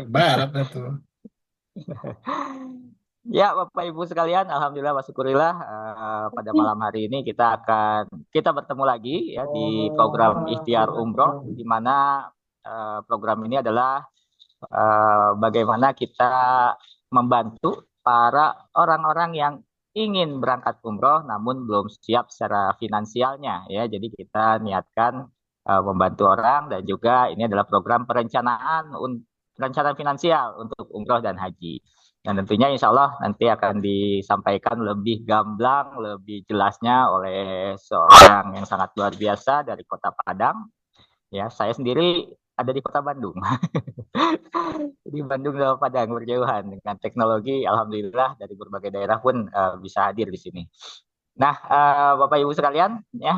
Barat dah tuh. Ya, Bapak Ibu sekalian, alhamdulillah wa syukurillah pada malam hari ini kita bertemu lagi ya di program Ikhtiar Umroh, di mana program ini adalah bagaimana kita membantu para orang-orang yang ingin berangkat umroh namun belum siap secara finansialnya ya. Jadi kita niatkan membantu orang, dan juga ini adalah program perencanaan finansial untuk umroh dan haji. Dan tentunya insya Allah nanti akan disampaikan lebih gamblang, lebih jelasnya oleh seorang yang sangat luar biasa dari Kota Padang. Ya, saya sendiri ada di Kota Bandung. Di Bandung sama Padang berjauhan, dengan teknologi alhamdulillah dari berbagai daerah pun bisa hadir di sini. Nah, Bapak Ibu sekalian, ya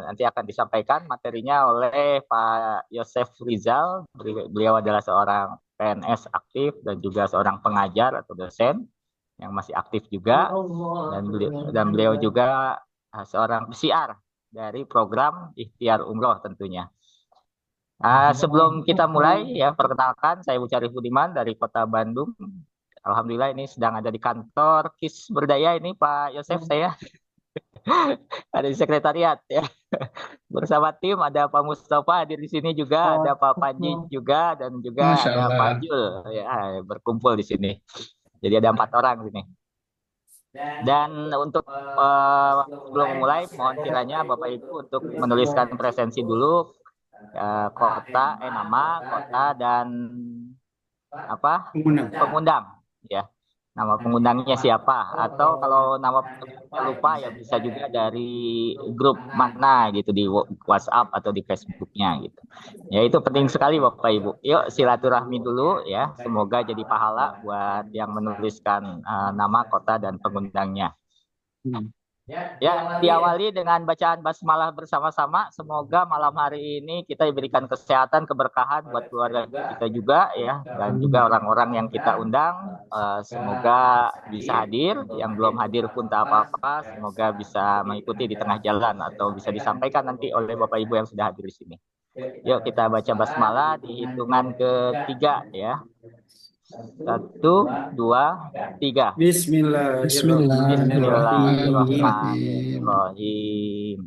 nanti akan disampaikan materinya oleh Pak Yosef Rizal. Beliau adalah seorang PNS aktif dan juga seorang pengajar atau dosen yang masih aktif juga, dan beliau juga seorang PCR dari program Ikhtiar Umroh tentunya. Sebelum kita mulai ya, perkenalkan saya Bucarif Budiman dari Kota Bandung. Alhamdulillah ini sedang ada di kantor KIS Berdaya ini Pak Yosef, saya ada di sekretariat ya. Bersama tim ada Pak Mustafa hadir di sini juga, ada Pak Panji juga, dan juga Masya ada Pak Allah. Jul ya, berkumpul di sini. Jadi ada 4 orang di sini. Dan untuk sebelum memulai, mohon kiranya Bapak Ibu untuk menuliskan presensi dulu, nama, kota, dan apa Mengundang. pengundang ya, nama pengundangnya siapa, atau kalau nama pengundangnya lupa ya bisa juga dari grup mana gitu, di WhatsApp atau di Facebooknya gitu ya. Itu penting sekali Bapak Ibu. Yuk silaturahmi dulu ya, semoga jadi pahala buat yang menuliskan nama, kota, dan pengundangnya. Hmm. Ya, diawali dengan bacaan basmalah bersama-sama. Semoga malam hari ini kita diberikan kesehatan, keberkahan buat keluarga kita juga ya, dan juga orang-orang yang kita undang. Semoga bisa hadir. Yang belum hadir pun tak apa-apa. Semoga bisa mengikuti di tengah jalan atau bisa disampaikan nanti oleh Bapak Ibu yang sudah hadir di sini. Yuk kita baca basmalah di hitungan ketiga ya. 1, 2, 3. Bismillahirrahmanirrahim. Bismillahirrahmanirrahim.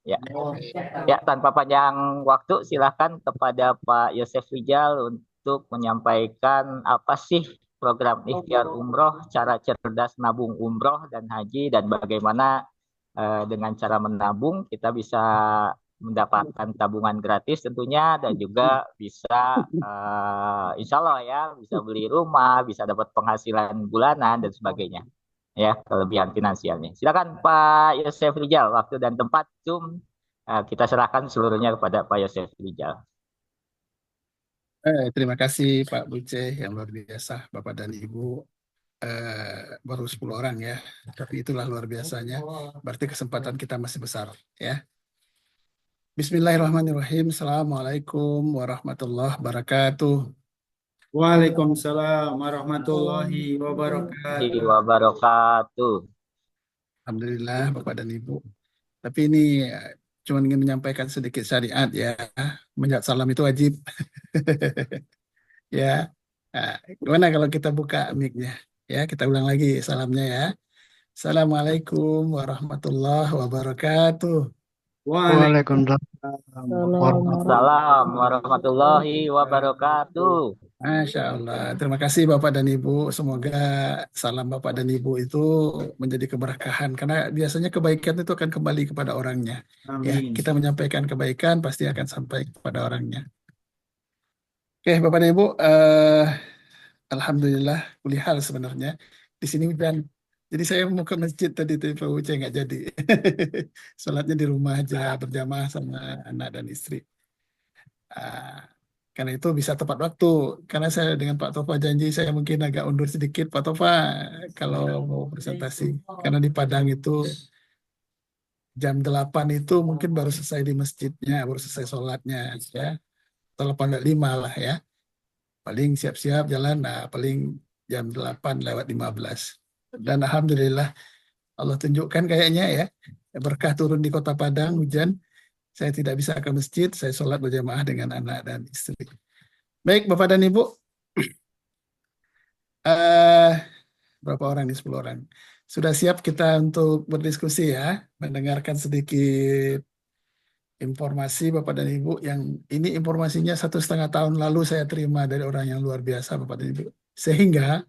Ya, ya, tanpa panjang waktu, silakan kepada Pak Yosef Rijal untuk menyampaikan apa sih program Ikhtiar Umroh, cara cerdas nabung umroh dan haji, dan bagaimana dengan cara menabung kita bisa mendapatkan tabungan gratis tentunya, dan juga bisa insya Allah ya bisa beli rumah, bisa dapat penghasilan bulanan dan sebagainya ya, kelebihan finansialnya. Silakan Pak Yosef Rijal, waktu dan tempat Zoom kita serahkan seluruhnya kepada Pak Yosef Rijal. Terima kasih Pak Buce yang luar biasa, Bapak dan Ibu. Baru 10 orang ya, tapi itulah luar biasanya. Berarti kesempatan kita masih besar ya. Bismillahirrahmanirrahim. Assalamualaikum warahmatullahi wabarakatuh. Waalaikumsalam warahmatullahi wabarakatuh. Wabarakatuh. Alhamdulillah Bapak dan Ibu. Tapi ini cuma ingin menyampaikan sedikit syariat ya. Menjawab salam itu wajib. Ya. Nah, gimana kalau kita buka mic-nya? Ya, kita ulang lagi salamnya ya. Assalamualaikum warahmatullahi wabarakatuh. Waalaikumsalam Salam warahmatullahi warahmatullahi wabarakatuh. wabarakatuh. Masya Allah. Terima kasih Bapak dan Ibu. Semoga salam Bapak dan Ibu itu menjadi keberkahan. Karena biasanya kebaikan itu akan kembali kepada orangnya. Ya, Amin. kita menyampaikan kebaikan pasti akan sampai kepada orangnya. Oke, Bapak dan Ibu. Alhamdulillah kulihal sebenarnya. Di sini hujan. Jadi saya mau ke masjid tadi tuh Pak Uce nggak jadi. Sholatnya di rumah aja berjamaah sama anak dan istri. Ah, karena itu bisa tepat waktu. Karena saya dengan Pak Tofa janji saya mungkin agak undur sedikit Pak Tofa kalau mau presentasi. Karena di Padang itu jam 8 itu mungkin baru selesai di masjidnya, baru selesai sholatnya ya. Atau 8:05 lah ya. Paling siap-siap jalan, nah paling jam 8 lewat 15. Dan Alhamdulillah Allah tunjukkan kayaknya ya, berkah turun di Kota Padang, hujan. Saya tidak bisa ke masjid, saya sholat berjamaah dengan anak dan istri. Baik Bapak dan Ibu, eh berapa orang nih? 10 orang. Sudah siap kita untuk berdiskusi ya, mendengarkan sedikit informasi Bapak dan Ibu yang ini informasinya 1,5 tahun lalu saya terima dari orang yang luar biasa Bapak dan Ibu. Sehingga,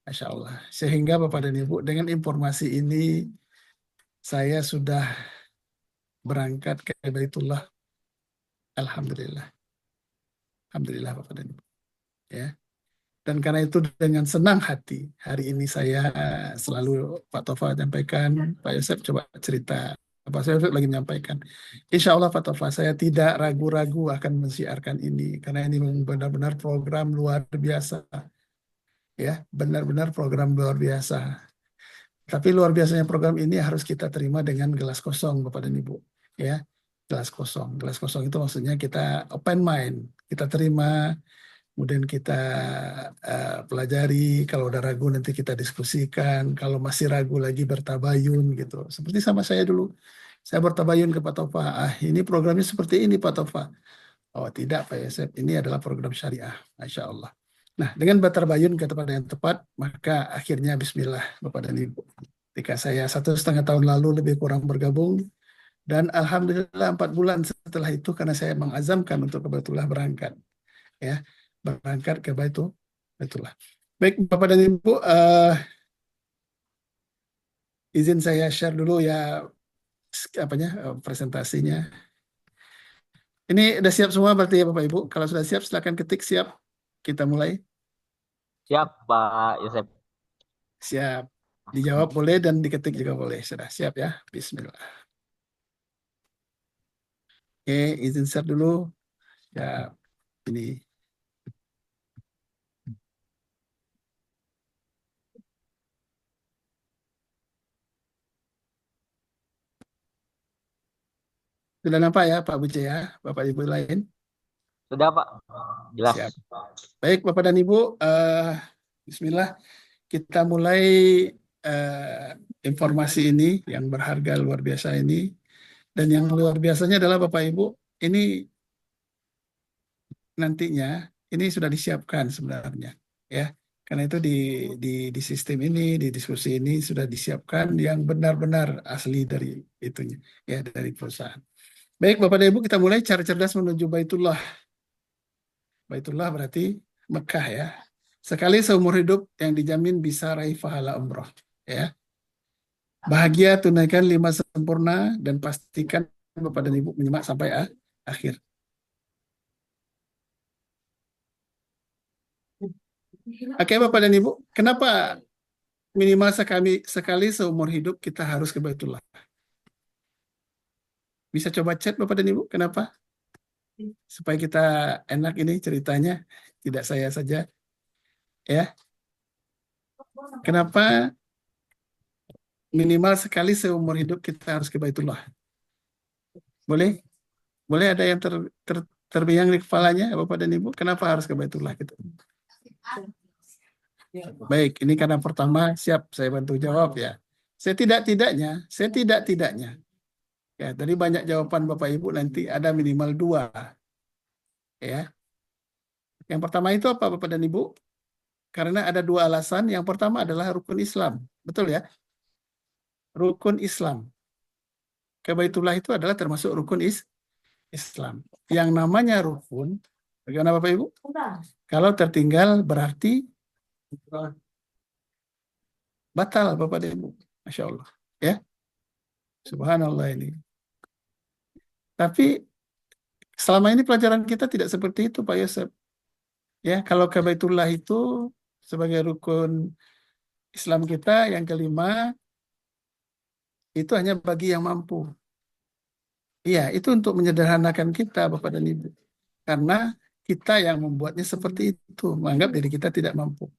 Masya Allah, sehingga Bapak dan Ibu dengan informasi ini saya sudah berangkat ke Baitullah. Alhamdulillah. Alhamdulillah Bapak dan Ibu. Ya. Dan karena itu dengan senang hati hari ini saya selalu Pak Tova menyampaikan, Pak Yosef coba cerita. Pak Yosef lagi menyampaikan. Insya Allah Pak Tova saya tidak ragu-ragu akan mensiarkan ini karena ini memang benar-benar program luar biasa. Ya, benar-benar program luar biasa. Tapi luar biasanya program ini harus kita terima dengan gelas kosong Bapak dan Ibu. Ya, gelas kosong. Gelas kosong itu maksudnya kita open mind. Kita terima. Kemudian kita pelajari, kalau udah ragu nanti kita diskusikan, kalau masih ragu lagi bertabayun gitu. Seperti sama saya dulu, saya bertabayun ke Pak Tova, ini programnya seperti ini Pak Tova. Oh tidak Pak Yosef, ini adalah program syariah, Masya Allah. Nah dengan bertabayun ke tempat yang tepat, maka akhirnya Bismillah Bapak dan Ibu. Ketika saya 1,5 tahun lalu lebih kurang bergabung, dan Alhamdulillah 4 bulan setelah itu karena saya mengazamkan untuk kebetulan berangkat. Ya, berangkat ke Baitullah. Baik, Bapak dan Ibu, izin saya share dulu ya presentasinya. Ini udah siap semua berarti ya Bapak Ibu. Kalau sudah siap, silakan ketik siap. Kita mulai. Siap, Pak Yosef. Siap. Dijawab boleh dan diketik juga boleh. Sudah siap ya. Bismillah. Oke, izin share dulu. Ya, ini. Sudah nampak ya Pak Buce ya, Bapak Ibu lain? Sudah, Pak. Jelas. Siap. Baik, Bapak dan Ibu, Bismillah, kita mulai informasi ini yang berharga luar biasa ini. Dan yang luar biasanya adalah Bapak Ibu, ini nantinya ini sudah disiapkan sebenarnya, ya. Karena itu di sistem ini, di diskusi ini sudah disiapkan yang benar-benar asli dari itunya, ya dari perusahaan. Baik, Bapak dan Ibu, kita mulai cara cerdas menuju Baitullah. Baitullah berarti Mekah ya. Sekali seumur hidup yang dijamin bisa raih pahala umroh. Ya. Bahagia tunaikan 5 sempurna dan pastikan Bapak dan Ibu menyimak sampai akhir. Oke Bapak dan Ibu, kenapa minimal sekali seumur hidup kita harus ke Baitullah? Bisa coba chat Bapak dan Ibu, kenapa? Supaya kita enak ini ceritanya, tidak saya saja. Ya. Kenapa minimal sekali seumur hidup kita harus ke Baitullah? Boleh? Boleh ada yang terbayang di kepalanya, Bapak dan Ibu? Kenapa harus ke Baitullah gitu? Baik, ini karena pertama siap saya bantu jawab ya. Saya tidak-tidaknya. Ya, tadi banyak jawaban Bapak Ibu nanti ada minimal 2. Ya. Yang pertama itu apa Bapak dan Ibu? Karena ada 2 alasan. Yang pertama adalah rukun Islam. Betul ya? Rukun Islam. Ke Baitullah itu adalah termasuk rukun Islam. Yang namanya rukun, bagaimana Bapak Ibu? Kalau tertinggal berarti batal Bapak dan Ibu. Masya Allah. Ya. Subhanallah ini. Tapi selama ini pelajaran kita tidak seperti itu Pak Yosef. Ya, kalau ke Baitullah itu sebagai rukun Islam kita yang kelima itu hanya bagi yang mampu. Iya, itu untuk menyederhanakan kita Bapak dan Ibu. Karena kita yang membuatnya seperti itu, menganggap diri kita tidak mampu.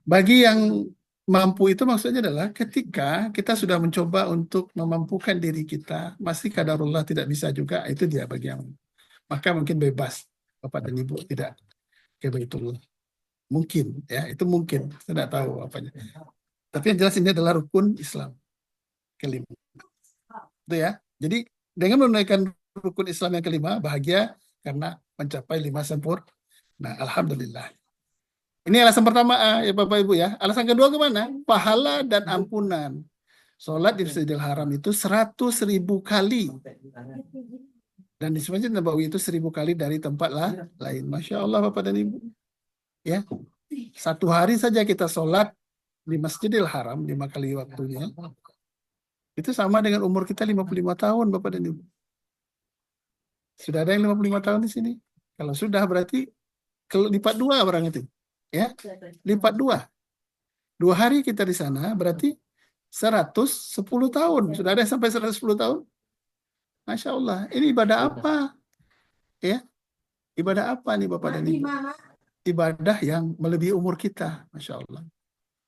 Bagi yang mampu itu maksudnya adalah ketika kita sudah mencoba untuk memampukan diri kita, masih kadarullah tidak bisa juga, itu dia bagi yang maka mungkin bebas Bapak dan Ibu tidak ke Baitullah. Mungkin ya, itu mungkin. Saya tidak tahu apanya. Tapi yang jelas ini adalah rukun Islam kelima. Itu ya. Jadi dengan menunaikan rukun Islam yang kelima, bahagia karena mencapai 5 sempurna. Nah, alhamdulillah. Ini alasan pertama ya Bapak Ibu ya. Alasan kedua kemana? Pahala dan ampunan. Sholat di Masjidil Haram itu 100.000 kali. Dan di Masjid Nabawi itu 1.000 kali dari tempat lain. Masya Allah Bapak dan Ibu. Ya, satu hari saja kita sholat di Masjidil Haram 5 kali waktunya. Itu sama dengan umur kita 55 tahun Bapak dan Ibu. Sudah ada yang 55 tahun di sini? Kalau sudah berarti lipat 2 orang itu. Ya, lipat 2. 2 hari kita di sana berarti 110 tahun. Sudah ada yang sampai 110 tahun? Masya Allah. Ini ibadah apa? Ya, ibadah apa nih Bapak dan Ibu? Ibadah yang melebihi umur kita. Masya Allah.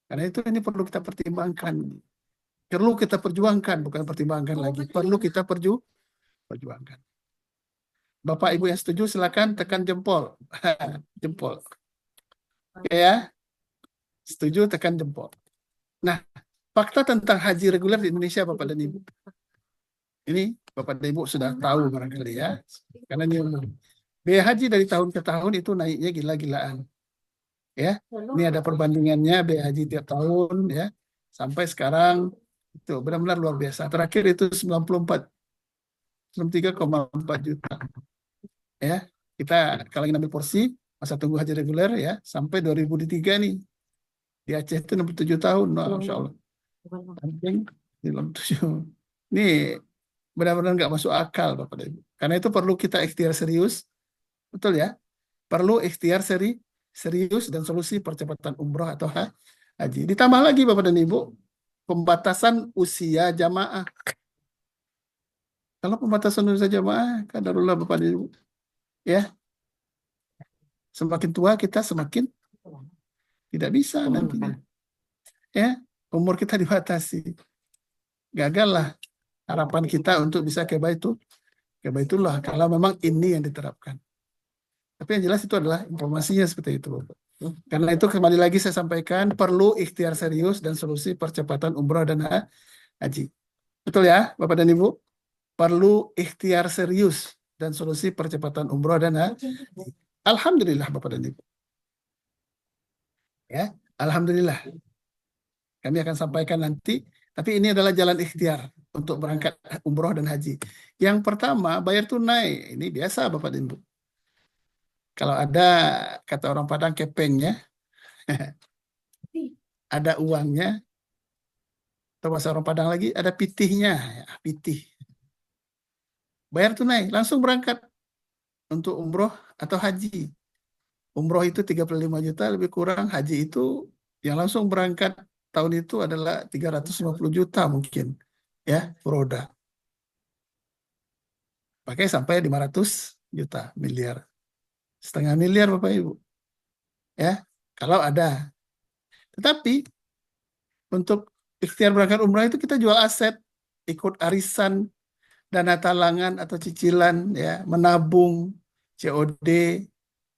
Karena itu ini perlu kita pertimbangkan. Perlu kita perjuangkan, bukan pertimbangkan lagi. Perlu kita perjuangkan. Bapak Ibu yang setuju silakan tekan jempol. Jempol. Oke ya. Setuju tekan jempol. Nah, fakta tentang haji reguler di Indonesia Bapak dan Ibu. Ini Bapak dan Ibu sudah tahu barangkali ya. Karena ini umum. Biaya haji dari tahun ke tahun itu naiknya gila-gilaan. Ya, ini ada perbandingannya biaya haji tiap tahun ya. Sampai sekarang itu benar-benar luar biasa. Terakhir itu 93,4 juta. Ya, kita kalau ingin ambil porsi masa tunggu haji reguler ya sampai 2003 nih. Di Aceh itu 67 tahun. Nah, Masya Allah. Samping 97. Ini benar-benar nggak masuk akal Bapak dan Ibu. Karena itu perlu kita ikhtiar serius. Betul ya? Perlu ikhtiar serius dan solusi percepatan umroh atau haji. Ditambah lagi Bapak dan Ibu, pembatasan usia jamaah. Kalau pembatasan usia jamaah, kadarullah Bapak dan Ibu. Ya, semakin tua kita semakin tidak bisa nantinya. Ya, umur kita dibatasi. Gagallah harapan kita untuk bisa ke Baitullah kalau memang ini yang diterapkan. Tapi yang jelas itu adalah informasinya seperti itu, Bapak. Karena itu kembali lagi saya sampaikan perlu ikhtiar serius dan solusi percepatan umroh dan haji. Betul ya, Bapak dan Ibu? Perlu ikhtiar serius dan solusi percepatan umroh dan haji. Alhamdulillah Bapak dan Ibu. Ya, alhamdulillah. Kami akan sampaikan nanti, tapi ini adalah jalan ikhtiar untuk berangkat umroh dan haji. Yang pertama, bayar tunai. Ini biasa Bapak dan Ibu. Kalau ada, kata orang Padang, kepengnya, ada uangnya, atau bahasa orang Padang lagi, ada pitihnya. Ya, pitih. Bayar tunai, langsung berangkat untuk umroh atau haji. Umroh itu 35 juta, lebih kurang. Haji itu yang langsung berangkat tahun itu adalah 350 juta mungkin. Ya, beroda. Pakai sampai 500 juta, miliar. Setengah miliar Bapak Ibu. Ya, kalau ada. Tetapi untuk ikhtiar berangkat umrah itu kita jual aset, ikut arisan, dana talangan atau cicilan, ya, menabung, COD,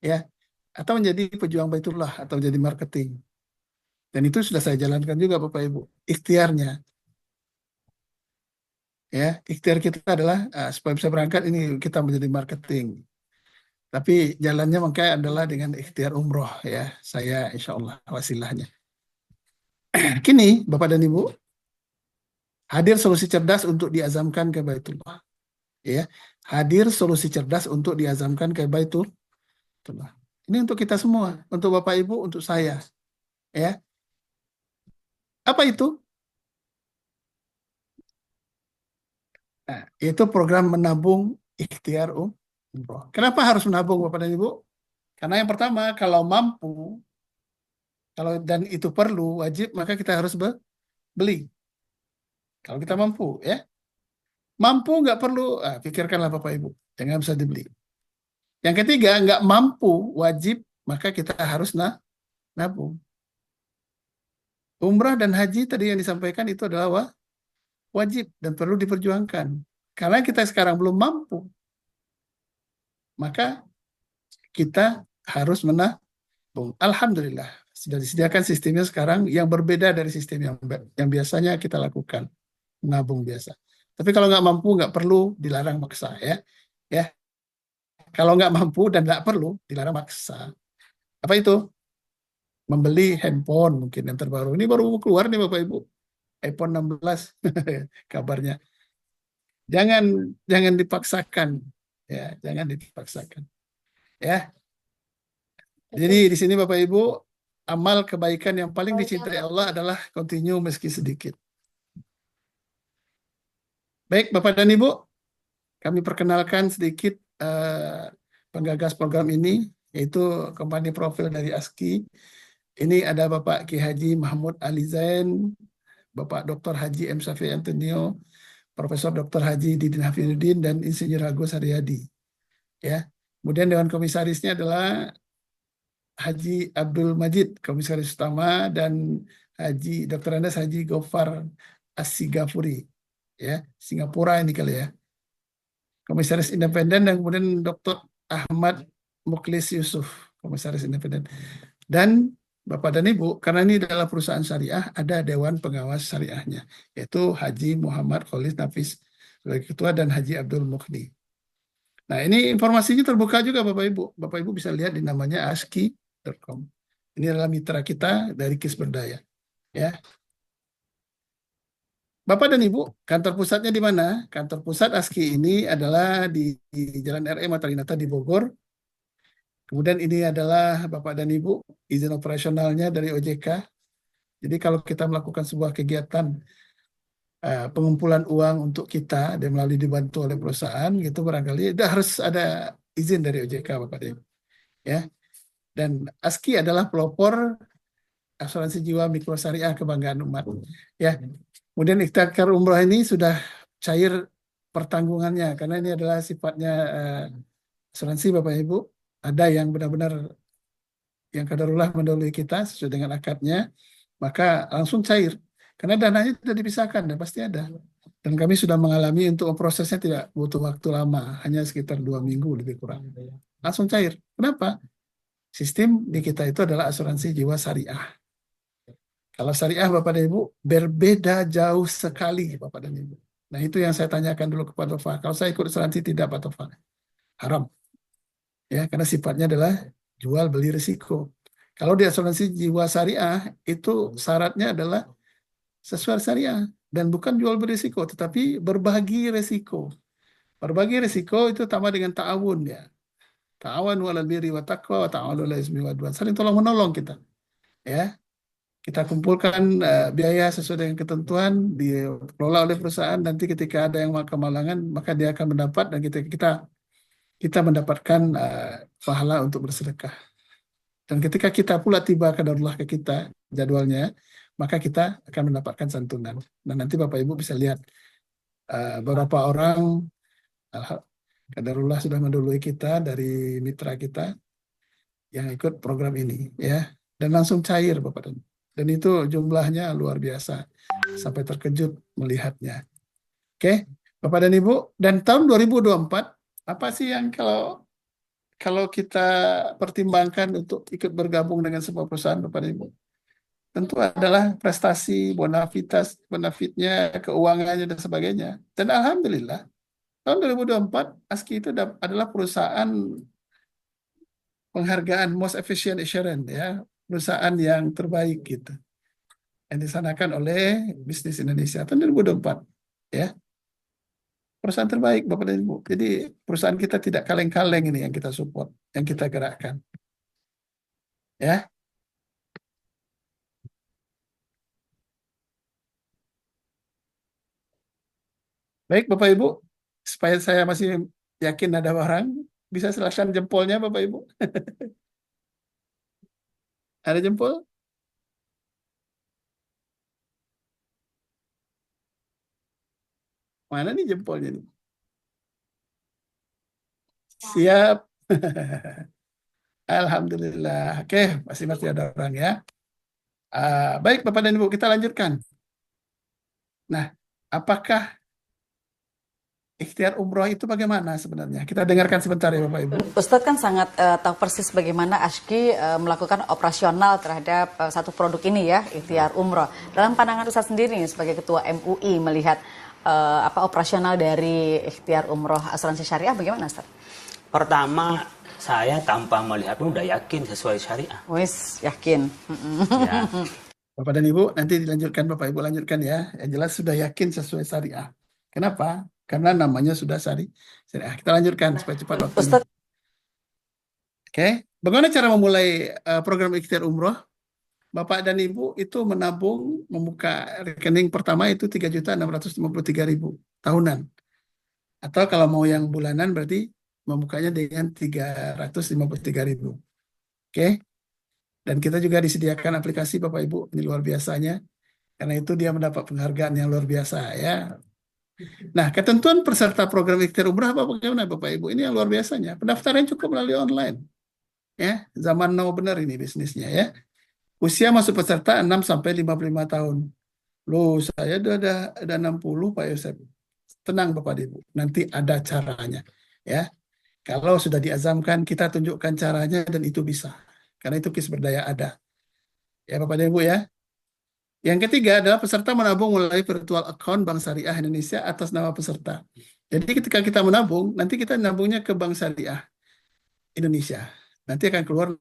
ya, atau menjadi pejuang Baitullah atau menjadi marketing. Dan itu sudah saya jalankan juga Bapak Ibu. Ikhtiarnya. Ya, ikhtiar kita adalah supaya bisa berangkat ini kita menjadi marketing. Tapi jalannya makanya adalah dengan ikhtiar umroh ya. Saya insya Allah wasilahnya. Kini Bapak dan Ibu, hadir solusi cerdas untuk diazamkan ke Baitullah. Ya, hadir solusi cerdas untuk diazamkan ke Baitullah. Ini untuk kita semua, untuk Bapak Ibu, untuk saya. Ya. Apa itu? Nah, itu program menabung ikhtiar umroh. Kenapa harus menabung Bapak dan Ibu? Karena yang pertama, kalau mampu, kalau dan itu perlu, wajib, maka kita harus beli. Kalau kita mampu, ya. Mampu nggak perlu, pikirkanlah Bapak Ibu. Jangan bisa dibeli. Yang ketiga, nggak mampu, wajib, maka kita harus nabung. Umrah dan haji tadi yang disampaikan itu adalah wajib dan perlu diperjuangkan. Karena kita sekarang belum mampu, maka kita harus menabung. Alhamdulillah, sudah disediakan sistemnya sekarang yang berbeda dari sistem yang biasanya kita lakukan, menabung biasa. Tapi kalau nggak mampu, nggak perlu, dilarang maksa ya. Ya, kalau nggak mampu dan nggak perlu, dilarang maksa. Apa itu? membeli handphone mungkin yang terbaru. Ini baru keluar nih Bapak Ibu, iPhone 16 kabarnya. Jangan dipaksakan, ya, jangan dipaksakan, ya. Jadi di sini Bapak Ibu, amal kebaikan yang paling dicintai Allah adalah continue meski sedikit. Baik Bapak dan Ibu, kami perkenalkan sedikit penggagas program ini, yaitu company profil dari ASKI. Ini ada Bapak Ki Haji Mahmud Ali Zain, Bapak Dr. Haji M. Safi Antonio, Profesor Dr. Haji Didin Hafidudin, dan Insinyur Agus Haryadi. Ya. Kemudian Dewan Komisarisnya adalah Haji Abdul Majid, Komisaris Utama, dan Haji Dr. Andes Haji Gofar As-Sigafuri. Ya, Singapura ini kali ya. Komisaris Independen, dan kemudian Dr. Ahmad Mukhlis Yusuf, Komisaris Independen. Dan Bapak dan Ibu, karena ini adalah perusahaan syariah, ada Dewan Pengawas Syariahnya, yaitu Haji Muhammad Khalid Nafis sebagai Ketua dan Haji Abdul Mukhni. Nah, ini informasinya terbuka juga Bapak Ibu. Bapak Ibu bisa lihat di namanya aski.com. Ini adalah mitra kita dari KIS Berdaya. Ya. Bapak dan Ibu, kantor pusatnya di mana? Kantor pusat ASKI ini adalah di Jalan RE Matarinata di Bogor. Kemudian ini adalah Bapak dan Ibu, izin operasionalnya dari OJK. Jadi kalau kita melakukan sebuah kegiatan pengumpulan uang untuk kita dan melalui dibantu oleh perusahaan, gitu barangkali harus ada izin dari OJK Bapak dan Ibu. Ya. Dan ASKI adalah pelopor asuransi jiwa mikro syariah kebanggaan umat. Ya. Kemudian ikhtiar umroh ini sudah cair pertanggungannya, karena ini adalah sifatnya asuransi Bapak Ibu. Ada yang benar-benar yang kadarullah mendahului kita sesuai dengan akadnya, maka langsung cair. Karena dananya sudah dipisahkan dan pasti ada. Dan kami sudah mengalami untuk prosesnya tidak butuh waktu lama, hanya sekitar 2 minggu lebih kurang. Langsung cair. Kenapa? Sistem di kita itu adalah asuransi jiwa syariah. Kalau syariah Bapak dan Ibu berbeda jauh sekali Bapak dan Ibu. Nah itu yang saya tanyakan dulu kepada Tova. Kalau saya ikut asuransi tidak Pak Tova? Haram. Ya, karena sifatnya adalah jual beli risiko. Kalau di asuransi jiwa syariah itu syaratnya adalah sesuai syariah dan bukan jual beli risiko, tetapi berbagi risiko. Berbagi risiko itu tambah dengan ta'awun ya. Ta'awun 'alal birri wa taqwa wa ta'awunu 'alal ismi wal 'udwan. Saling tolong menolong kita. Ya. Kita kumpulkan biaya sesuai dengan ketentuan dikelola oleh perusahaan, nanti ketika ada yang kemalangan maka dia akan mendapat, dan kita mendapatkan pahala untuk bersedekah. Dan ketika kita pula tiba kadarullah ke kita jadwalnya, maka kita akan mendapatkan santunan. Dan nanti Bapak Ibu bisa lihat beberapa orang kadarullah sudah mendahului kita dari mitra kita yang ikut program ini, ya, dan langsung cair Bapak dan Ibu. Dan itu jumlahnya luar biasa, sampai terkejut melihatnya. Oke, Bapak dan Ibu, dan tahun 2024 apa sih yang kalau kita pertimbangkan untuk ikut bergabung dengan sebuah perusahaan Bapak dan Ibu? Tentu adalah prestasi, bonafitnya, keuangannya dan sebagainya. Dan alhamdulillah tahun 2024 ASKI itu adalah perusahaan penghargaan Most Efficient Assurance, ya, perusahaan yang terbaik gitu, yang disanakan oleh Bisnis Indonesia tahun 2024, ya. Perusahaan terbaik Bapak dan Ibu. Jadi perusahaan kita tidak kaleng-kaleng ini yang kita support, yang kita gerakkan. Ya. Baik Bapak Ibu, supaya saya masih yakin ada orang, bisa silakan jempolnya Bapak Ibu. Ada jempol? Mana nih jempolnya nih? Siap. Alhamdulillah. Oke, masih ada orang ya. Baik Bapak dan Ibu, kita lanjutkan. Nah, apakah ikhtiar umroh itu bagaimana sebenarnya? Kita dengarkan sebentar ya Bapak Ibu. Ustadz kan sangat tahu persis bagaimana ASKI melakukan operasional terhadap satu produk ini ya, ikhtiar umroh. Dalam pandangan Ustadz sendiri sebagai Ketua MUI melihat operasional dari ikhtiar umroh asuransi syariah bagaimana Ustadz? Pertama, saya tanpa melihat pun udah yakin sesuai syariah. Wis, yakin. Ya. Bapak dan Ibu, nanti dilanjutkan, Bapak Ibu lanjutkan ya. Yang jelas sudah yakin sesuai syariah. Kenapa? Karena namanya sudah syariah. Kita lanjutkan supaya cepat waktunya. Ustadz, Oke, bagaimana cara memulai program ikhtiar umroh? Bapak dan Ibu itu menabung, membuka rekening pertama itu 3.653.000 tahunan. Atau kalau mau yang bulanan berarti membukanya dengan 353.000. Oke. Dan kita juga disediakan aplikasi Bapak Ibu, ini luar biasanya. Karena itu dia mendapat penghargaan yang luar biasa ya. Nah, ketentuan peserta program ikhtiar umrah apa bagaimana Bapak Ibu? Ini yang luar biasanya. Pendaftaran cukup melalui online. Ya, zaman now benar ini bisnisnya ya. Usia masuk peserta 6 sampai 55 tahun. Loh, saya udah 60 Pak Yosef. Tenang Bapak Ibu, nanti ada caranya ya. Kalau sudah diazamkan, kita tunjukkan caranya dan itu bisa. Karena itu KIS Berdaya ada. Ya Bapak dan Ibu ya. Yang ketiga adalah peserta menabung melalui virtual account Bank Syariah Indonesia atas nama peserta. Jadi ketika kita menabung, nanti kita nabungnya ke Bank Syariah Indonesia. Nanti akan keluar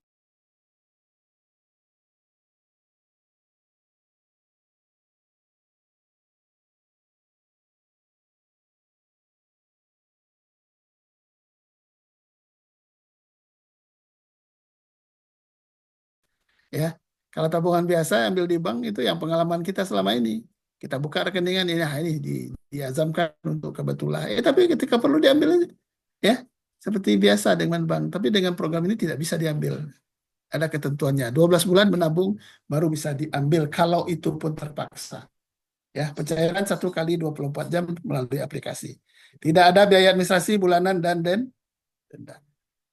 ya. Kalau tabungan biasa ambil di bank itu yang pengalaman kita selama ini. Kita buka rekeningan ini, nah ini diazamkan untuk kebetulan. Tapi ketika perlu diambil aja. Ya, seperti biasa dengan bank. Tapi dengan program ini tidak bisa diambil. Ada ketentuannya. 12 bulan menabung baru bisa diambil kalau itu pun terpaksa. Ya, pencairan 1 kali 24 jam melalui aplikasi. Tidak ada biaya administrasi bulanan dan denda.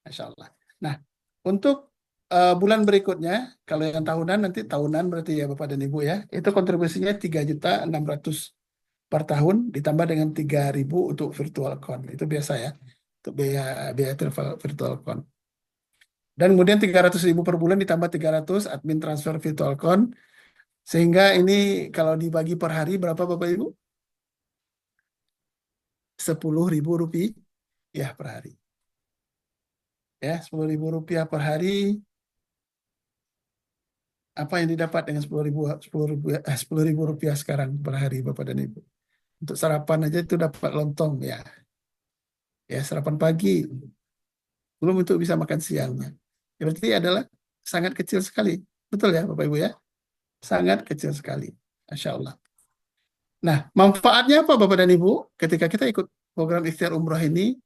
Masya Allah. Nah, untuk bulan berikutnya, kalau yang tahunan nanti tahunan berarti ya Bapak dan Ibu ya, itu kontribusinya 3.600.000 per tahun ditambah dengan 3.000 untuk virtual account. Itu biasa ya, untuk biaya virtual account. Dan kemudian 300.000 per bulan ditambah 300 admin transfer virtual account. Sehingga ini kalau dibagi per hari berapa Bapak Ibu? 10.000 rupiah ya per hari. Ya, 10.000 rupiah per hari. Apa yang didapat dengan 10.000 rupiah sekarang per hari Bapak dan Ibu? Untuk sarapan aja itu dapat lontong ya. Ya, sarapan pagi. Belum untuk bisa makan siangnya. Ya, berarti adalah sangat kecil sekali. Betul ya Bapak Ibu ya? Sangat kecil sekali. Masya Allah. Nah, manfaatnya apa Bapak dan Ibu? Ketika kita ikut program ikhtiar umroh ini,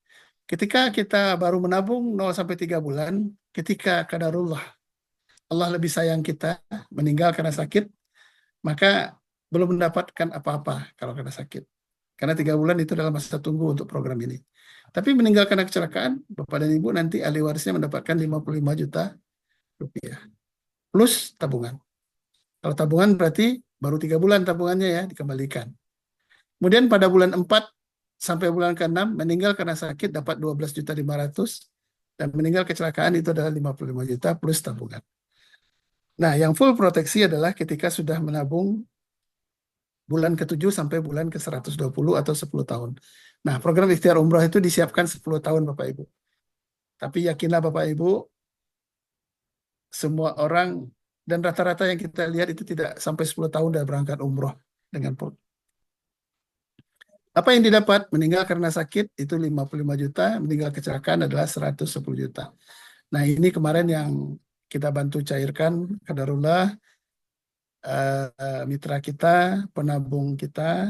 ketika kita baru menabung 0 sampai 3 bulan, ketika qadarullah Allah lebih sayang kita, meninggal karena sakit, maka belum mendapatkan apa-apa kalau kena sakit. Karena 3 bulan itu adalah masa tunggu untuk program ini. Tapi meninggal karena kecelakaan, Bapak dan Ibu nanti ahli warisnya mendapatkan 55 juta rupiah. Plus tabungan. Kalau tabungan berarti baru 3 bulan tabungannya ya dikembalikan. Kemudian pada bulan 4 sampai bulan ke-6 meninggal karena sakit dapat 12.500.000 dan meninggal kecelakaan itu adalah 55 juta plus tabungan. Nah, yang full proteksi adalah ketika sudah menabung bulan ke-7 sampai bulan ke-120 atau 10 tahun. Nah, program ikhtiar umroh itu disiapkan 10 tahun Bapak Ibu. Tapi yakinlah Bapak Ibu, semua orang dan rata-rata yang kita lihat itu tidak sampai 10 tahun sudah berangkat umroh dengan apa yang didapat? Meninggal karena sakit itu 55 juta, meninggal kecelakaan adalah 110 juta. Nah, ini kemarin yang kita bantu cairkan qadarullah mitra kita, penabung kita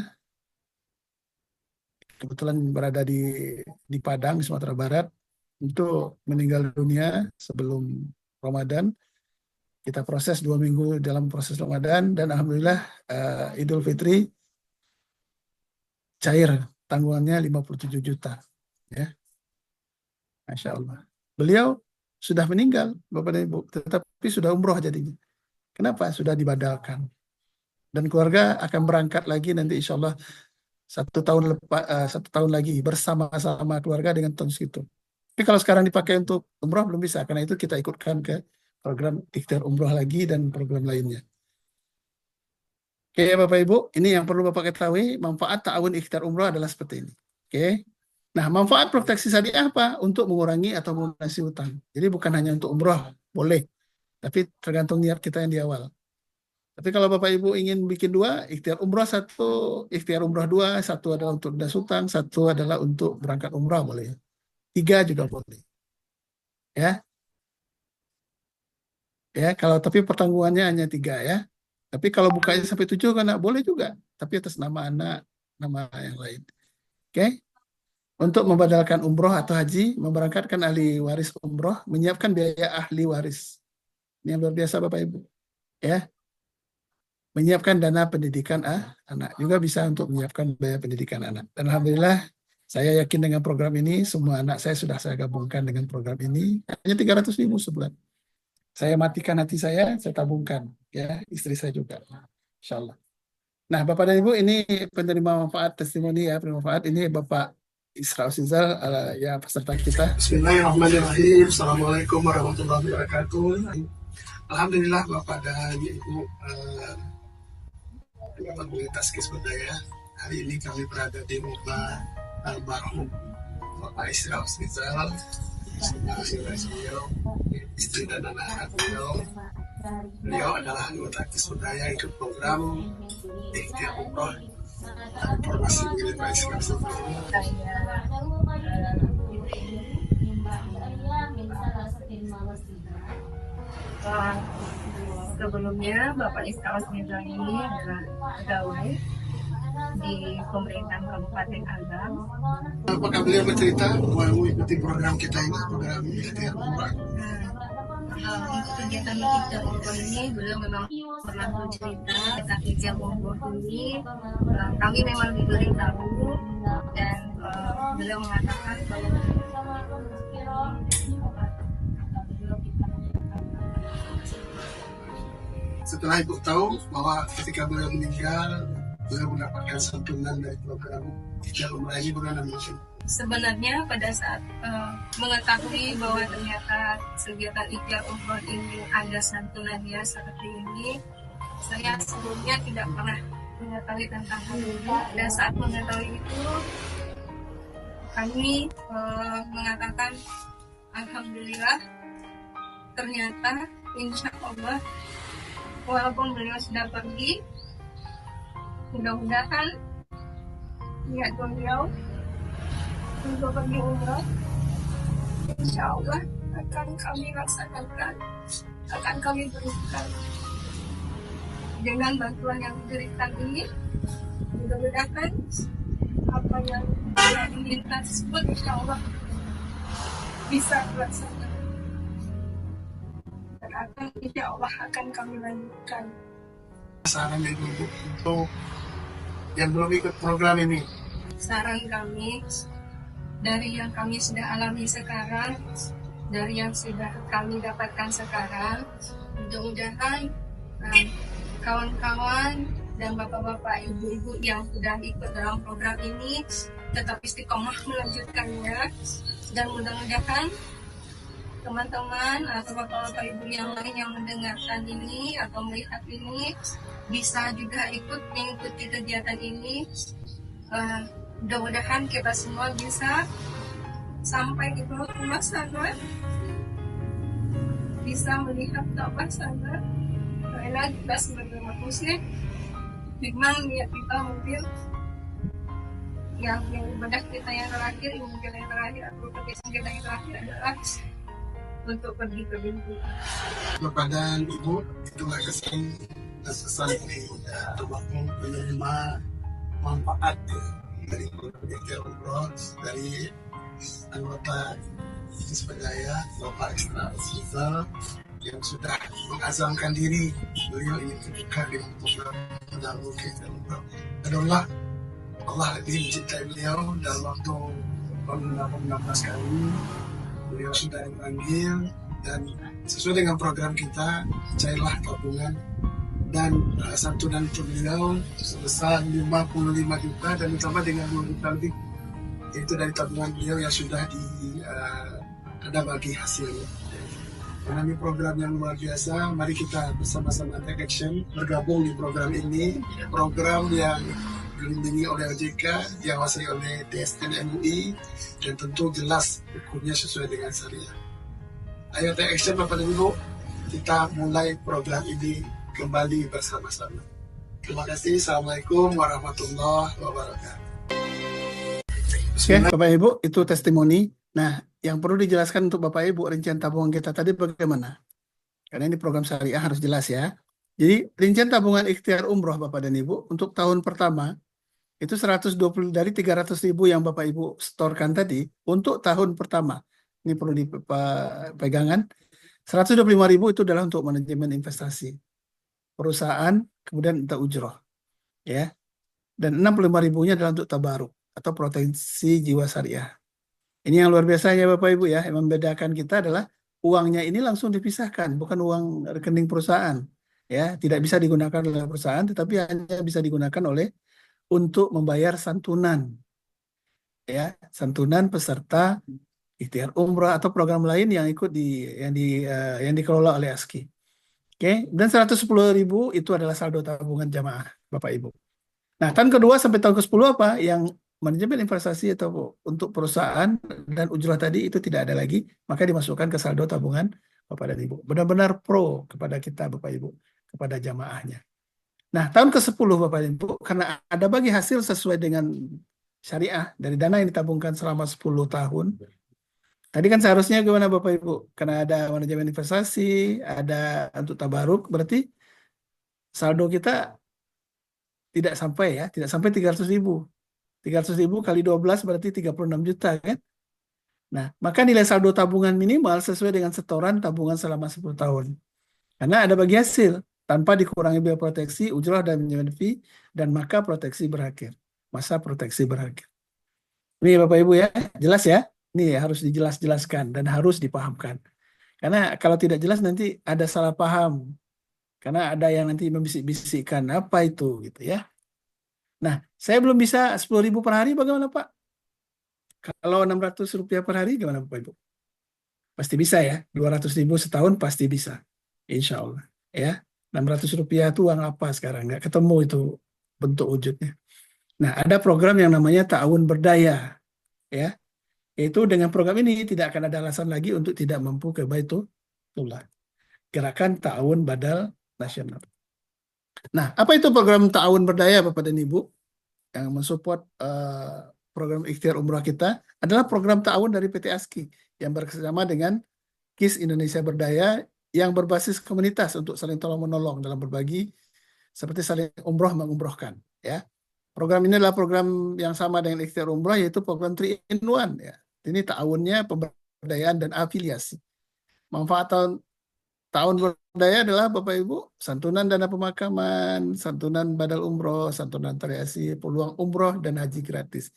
kebetulan berada di Padang, di Sumatera Barat, untuk meninggal dunia sebelum Ramadan. Kita proses 2 minggu dalam proses Ramadan dan alhamdulillah Idul Fitri cair tanggungannya 57 juta. Ya. Masya Allah. Beliau sudah meninggal, Bapak dan Ibu, tetapi sudah umroh jadinya. Kenapa? Sudah dibadalkan. Dan keluarga akan berangkat lagi nanti insya Allah 1 tahun lagi bersama-sama keluarga dengan tahun segitu. Tapi kalau sekarang dipakai untuk umroh belum bisa, karena itu kita ikutkan ke program ikhtiar umroh lagi dan program lainnya. Oke Bapak Ibu, ini yang perlu Bapak ketahui, manfaat ta'awun ikhtiar umroh adalah seperti ini. Oke. Nah, manfaat proteksi syariah apa? Untuk mengurangi atau melunasi hutang. Jadi bukan hanya untuk umroh, boleh. Tapi tergantung niat kita yang di awal. Tapi kalau Bapak Ibu ingin bikin dua, ikhtiar umroh satu, ikhtiar umroh dua, satu adalah untuk lunas hutang, satu adalah untuk berangkat umroh boleh. 3 juga boleh. Ya, ya. Kalau tapi pertanggungannya hanya 3 ya. Tapi kalau bukanya sampai 7 kan boleh juga. Tapi atas nama anak, nama yang lain. Oke. Untuk membadalkan umroh atau haji, memberangkatkan ahli waris umroh, menyiapkan biaya ahli waris. Ini yang luar biasa Bapak Ibu. Ya. Menyiapkan dana pendidikan anak. Juga bisa untuk menyiapkan biaya pendidikan anak. Dan Alhamdulillah, saya yakin dengan program ini, semua anak saya sudah saya gabungkan dengan program ini. Hanya 300.000 sebulan. Saya matikan hati saya tabungkan. Ya, istri saya juga. Insya Allah. Nah, Bapak dan Ibu, ini penerima manfaat testimoni ya, penerima manfaat. Ini Bapak Isra Sizal, ya peserta kita. Bismillahirrahmanirrahim. Assalamualaikum warahmatullahi wabarakatuh. Alhamdulillah Bapak dan Ibu komunitas Kisberdaya. Hari ini kami berada di rumah almarhum Bapak Isra Sizal, beliau, istri dan anak beliau. Beliau adalah anggota Kisberdaya ikut program ikhtiar umroh. Informasi milik Pak Isra Sizal. Sebelumnya Bapak Isra Sizal ini adalah pegawai di pemerintahan Kabupaten Agam. Apakah beliau bercerita mengikuti program kita ini, program ikhtiar umroh? Untuk kegiatan ikhtiar umroh ini beliau memang pernah bercerita tentang ikhtiar umroh ini. Kami memang diberitahu dan beliau mengatakan bahwa setelah Ibu tahu bahwa ketika beliau meninggal, beliau mendapatkan santunan dari program ikhtiar umroh ini, bagaimana mungkin? sebenarnya pada saat mengetahui bahwa ternyata kegiatan ikhtiar umroh ini ada santunannya seperti ini, saya sebelumnya tidak pernah mengetahui tentang hal ini. Dan saat mengetahui itu, kami mengatakan alhamdulillah, ternyata insya Allah walaupun beliau sudah pergi, mudah-mudahan niat beliau untuk pergi umroh insya Allah akan kami laksanakan, akan kami berikan dengan bantuan yang diberikan ini. Mudah-mudahan apa yang telah diminta tersebut insya Allah bisa terlaksana dan akan insya Allah akan kami lanjutkan. Saran Ibu untuk yang belum ikut program ini? Saran kami dari yang kami sudah alami sekarang, dari yang sudah kami dapatkan sekarang, mudah-mudahan kawan-kawan dan bapak-bapak, ibu-ibu yang sudah ikut dalam program ini tetap istiqomah melanjutkannya, dan mudah-mudahan teman-teman atau bapak-bapak ibu yang lain yang mendengarkan ini atau melihat ini bisa juga ikut mengikuti kegiatan ini. Mudah-mudahan kita semua bisa sampai di rumah sana, bisa melihat apa sana, karena kita sebagai umat muslim memang niat kita mungkin yang ibadah kita yang terakhir, yang terakhir atau kebiasaan kita yang terakhir adalah untuk pergi ke bumi. Bapak dan Ibu, itulah kesan dan pesan ini almarhum penerima manfaat dari program ikhtiar umroh dari anggota Kisberdaya Bapak Isra Sizal yang sudah mengazamkan diri beliau ingin terbuka dengan program penanggung ikhtiar umroh. Dan Allah lebih mencintai beliau dalam waktu 16 kali beliau sudah dipanggil, dan sesuai dengan program kita cairlah tabungan dan santunan untuk beliau sebesar 55 juta dan ditambah dengan 2 juta lebih, itu dari tabungan beliau yang sudah ada bagi hasilnya. Karena ini program yang luar biasa, mari kita bersama-sama take action, bergabung di program ini, program yang dibimbingi oleh OJK, diawasi oleh DSN MUI, dan tentu jelas hukumnya sesuai dengan syariah. Ayo take action Bapak dan Ibu, kita mulai program ini kembali bersama-sama. Terima kasih. Assalamualaikum warahmatullahi wabarakatuh. Oke, Bapak Ibu, itu testimoni. Nah, yang perlu dijelaskan untuk Bapak Ibu, rincian tabungan kita tadi bagaimana? Karena ini program syariah harus jelas ya. Jadi, rincian tabungan ikhtiar umroh Bapak dan Ibu, untuk tahun pertama, itu 120 dari 300.000 yang Bapak Ibu setorkan tadi, untuk tahun pertama. Ini perlu dipegangan. 125.000 itu adalah untuk manajemen investasi. Perusahaan, kemudian untuk ujroh. Ya. Dan 65.000-nya adalah untuk tabaruk atau proteksi jiwa syariah. Ini yang luar biasanya Bapak Ibu ya, yang membedakan kita adalah uangnya ini langsung dipisahkan, bukan uang rekening perusahaan. Ya, tidak bisa digunakan oleh perusahaan, tetapi hanya bisa digunakan untuk membayar santunan. Ya, santunan peserta ikhtiar umrah atau program lain yang ikut yang dikelola oleh ASKI. Oke, dan 110.000 itu adalah saldo tabungan jamaah Bapak Ibu. Nah, tahun kedua sampai tahun ke-10 apa? Yang manajemen investasi atau untuk perusahaan dan ujrah tadi itu tidak ada lagi, maka dimasukkan ke saldo tabungan Bapak dan Ibu. Benar-benar pro kepada kita Bapak Ibu, kepada jamaahnya. Nah, tahun ke-10 Bapak dan Ibu, karena ada bagi hasil sesuai dengan syariah dari dana yang ditabungkan selama 10 tahun. Tadi kan seharusnya gimana Bapak Ibu? Karena ada manajemen investasi, ada untuk tabaruk, berarti saldo kita tidak sampai 300.000. 300.000 kali 12 berarti 36 juta kan? Nah, maka nilai saldo tabungan minimal sesuai dengan setoran tabungan selama 10 tahun. Karena ada bagi hasil, tanpa dikurangi biaya proteksi, ujrah dan manajemen fee, dan maka proteksi berakhir. Masa proteksi berakhir. Ini Bapak Ibu ya, jelas ya? Ini harus dijelaskan dan harus dipahamkan. Karena kalau tidak jelas nanti ada salah paham. Karena ada yang nanti membisik-bisikkan apa itu gitu ya. Nah, saya belum bisa 10.000 per hari bagaimana Pak? Kalau 600 rupiah per hari gimana Bapak Ibu? Pasti bisa ya, 200.000 setahun pasti bisa. Insya Allah. Ya, 600 rupiah itu uang apa sekarang? Nggak ketemu itu bentuk wujudnya. Nah, ada program yang namanya Ta'awun Berdaya. Ya, yaitu dengan program ini tidak akan ada alasan lagi untuk tidak mampu ke Baitullah. Gerakan Ta'awun Badal Nasional. Nah, apa itu program Ta'awun Berdaya Bapak dan Ibu? Yang mensupport program ikhtiar umrah kita adalah program ta'awun dari PT ASKI yang bekerjasama dengan KIS Indonesia Berdaya yang berbasis komunitas untuk saling tolong-menolong dalam berbagi seperti saling umroh mengumrohkan. Ya, program ini adalah program yang sama dengan ikhtiar umrah yaitu program 3-in-1 ya. Ini ta'awunnya pemberdayaan dan afiliasi. Manfaat Ta'awun Berdaya adalah Bapak Ibu, santunan dana pemakaman, santunan badal umroh, santunan variasi, peluang umroh, dan haji gratis.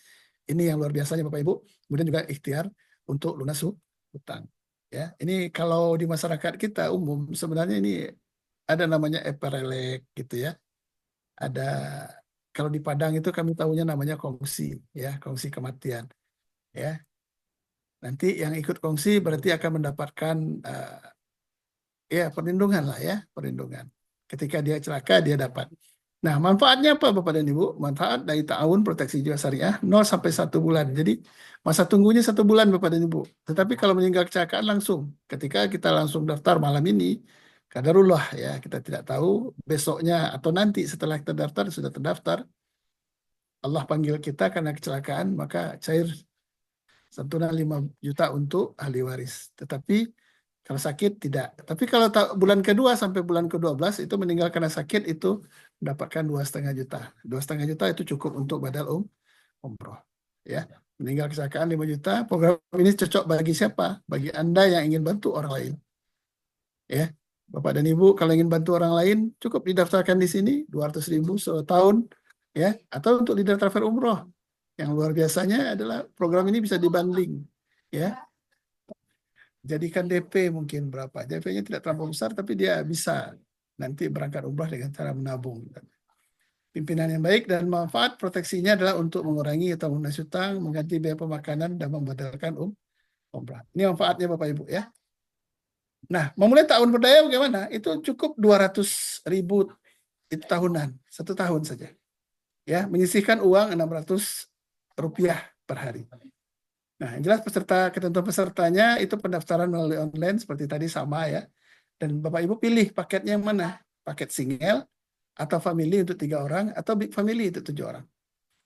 Ini yang luar biasanya Bapak Ibu. Kemudian juga ikhtiar untuk lunas hutang. Ya, ini kalau di masyarakat kita umum sebenarnya ini ada namanya eperelek gitu ya. Ada kalau di Padang itu kami tahunya namanya kongsi ya, kongsi kematian. Ya. Nanti yang ikut kongsi berarti akan mendapatkan ya perlindungan lah ya, perlindungan. Ketika dia celaka dia dapat. Nah, manfaatnya apa Bapak dan Ibu? Manfaat dari ta'awun proteksi jiwa syariah 0 sampai 1 bulan. Jadi masa tunggunya 1 bulan Bapak dan Ibu. Tetapi kalau meninggal kecelakaan langsung. Ketika kita langsung daftar malam ini, qadarullah ya, kita tidak tahu besoknya atau nanti setelah kita daftar sudah terdaftar, Allah panggil kita karena kecelakaan, maka cair santunan 5 juta untuk ahli waris. Tetapi kalau sakit tidak. Tapi kalau bulan kedua sampai bulan ke-12 itu meninggal karena sakit itu mendapatkan 2,5 juta. 2,5 juta itu cukup untuk badal umroh. Ya, meninggal kecelakaan 5 juta. Program ini cocok bagi siapa? Bagi Anda yang ingin bantu orang lain. Ya, Bapak dan Ibu kalau ingin bantu orang lain cukup didaftarkan di sini 200.000 setahun ya, atau untuk leader travel umroh. Yang luar biasanya adalah program ini bisa dibanding ya. Jadikan DP mungkin berapa. DP-nya tidak terlalu besar, tapi dia bisa nanti berangkat umrah dengan cara menabung. Pimpinan yang baik dan manfaat proteksinya adalah untuk mengurangi atau lunas hutang, mengganti biaya pemakanan, dan membadalkan umrah. Ini manfaatnya Bapak Ibu ya. Nah, memulai Ta'awun Berdaya bagaimana? Itu cukup 200.000 itu tahunan, 1 tahun saja. ya, menyisihkan uang Rp600 per hari. Nah, yang jelas ketentuan pesertanya itu pendaftaran melalui online seperti tadi sama ya. Dan Bapak Ibu pilih paketnya yang mana? Paket single atau family untuk 3 orang atau big family untuk 7 orang.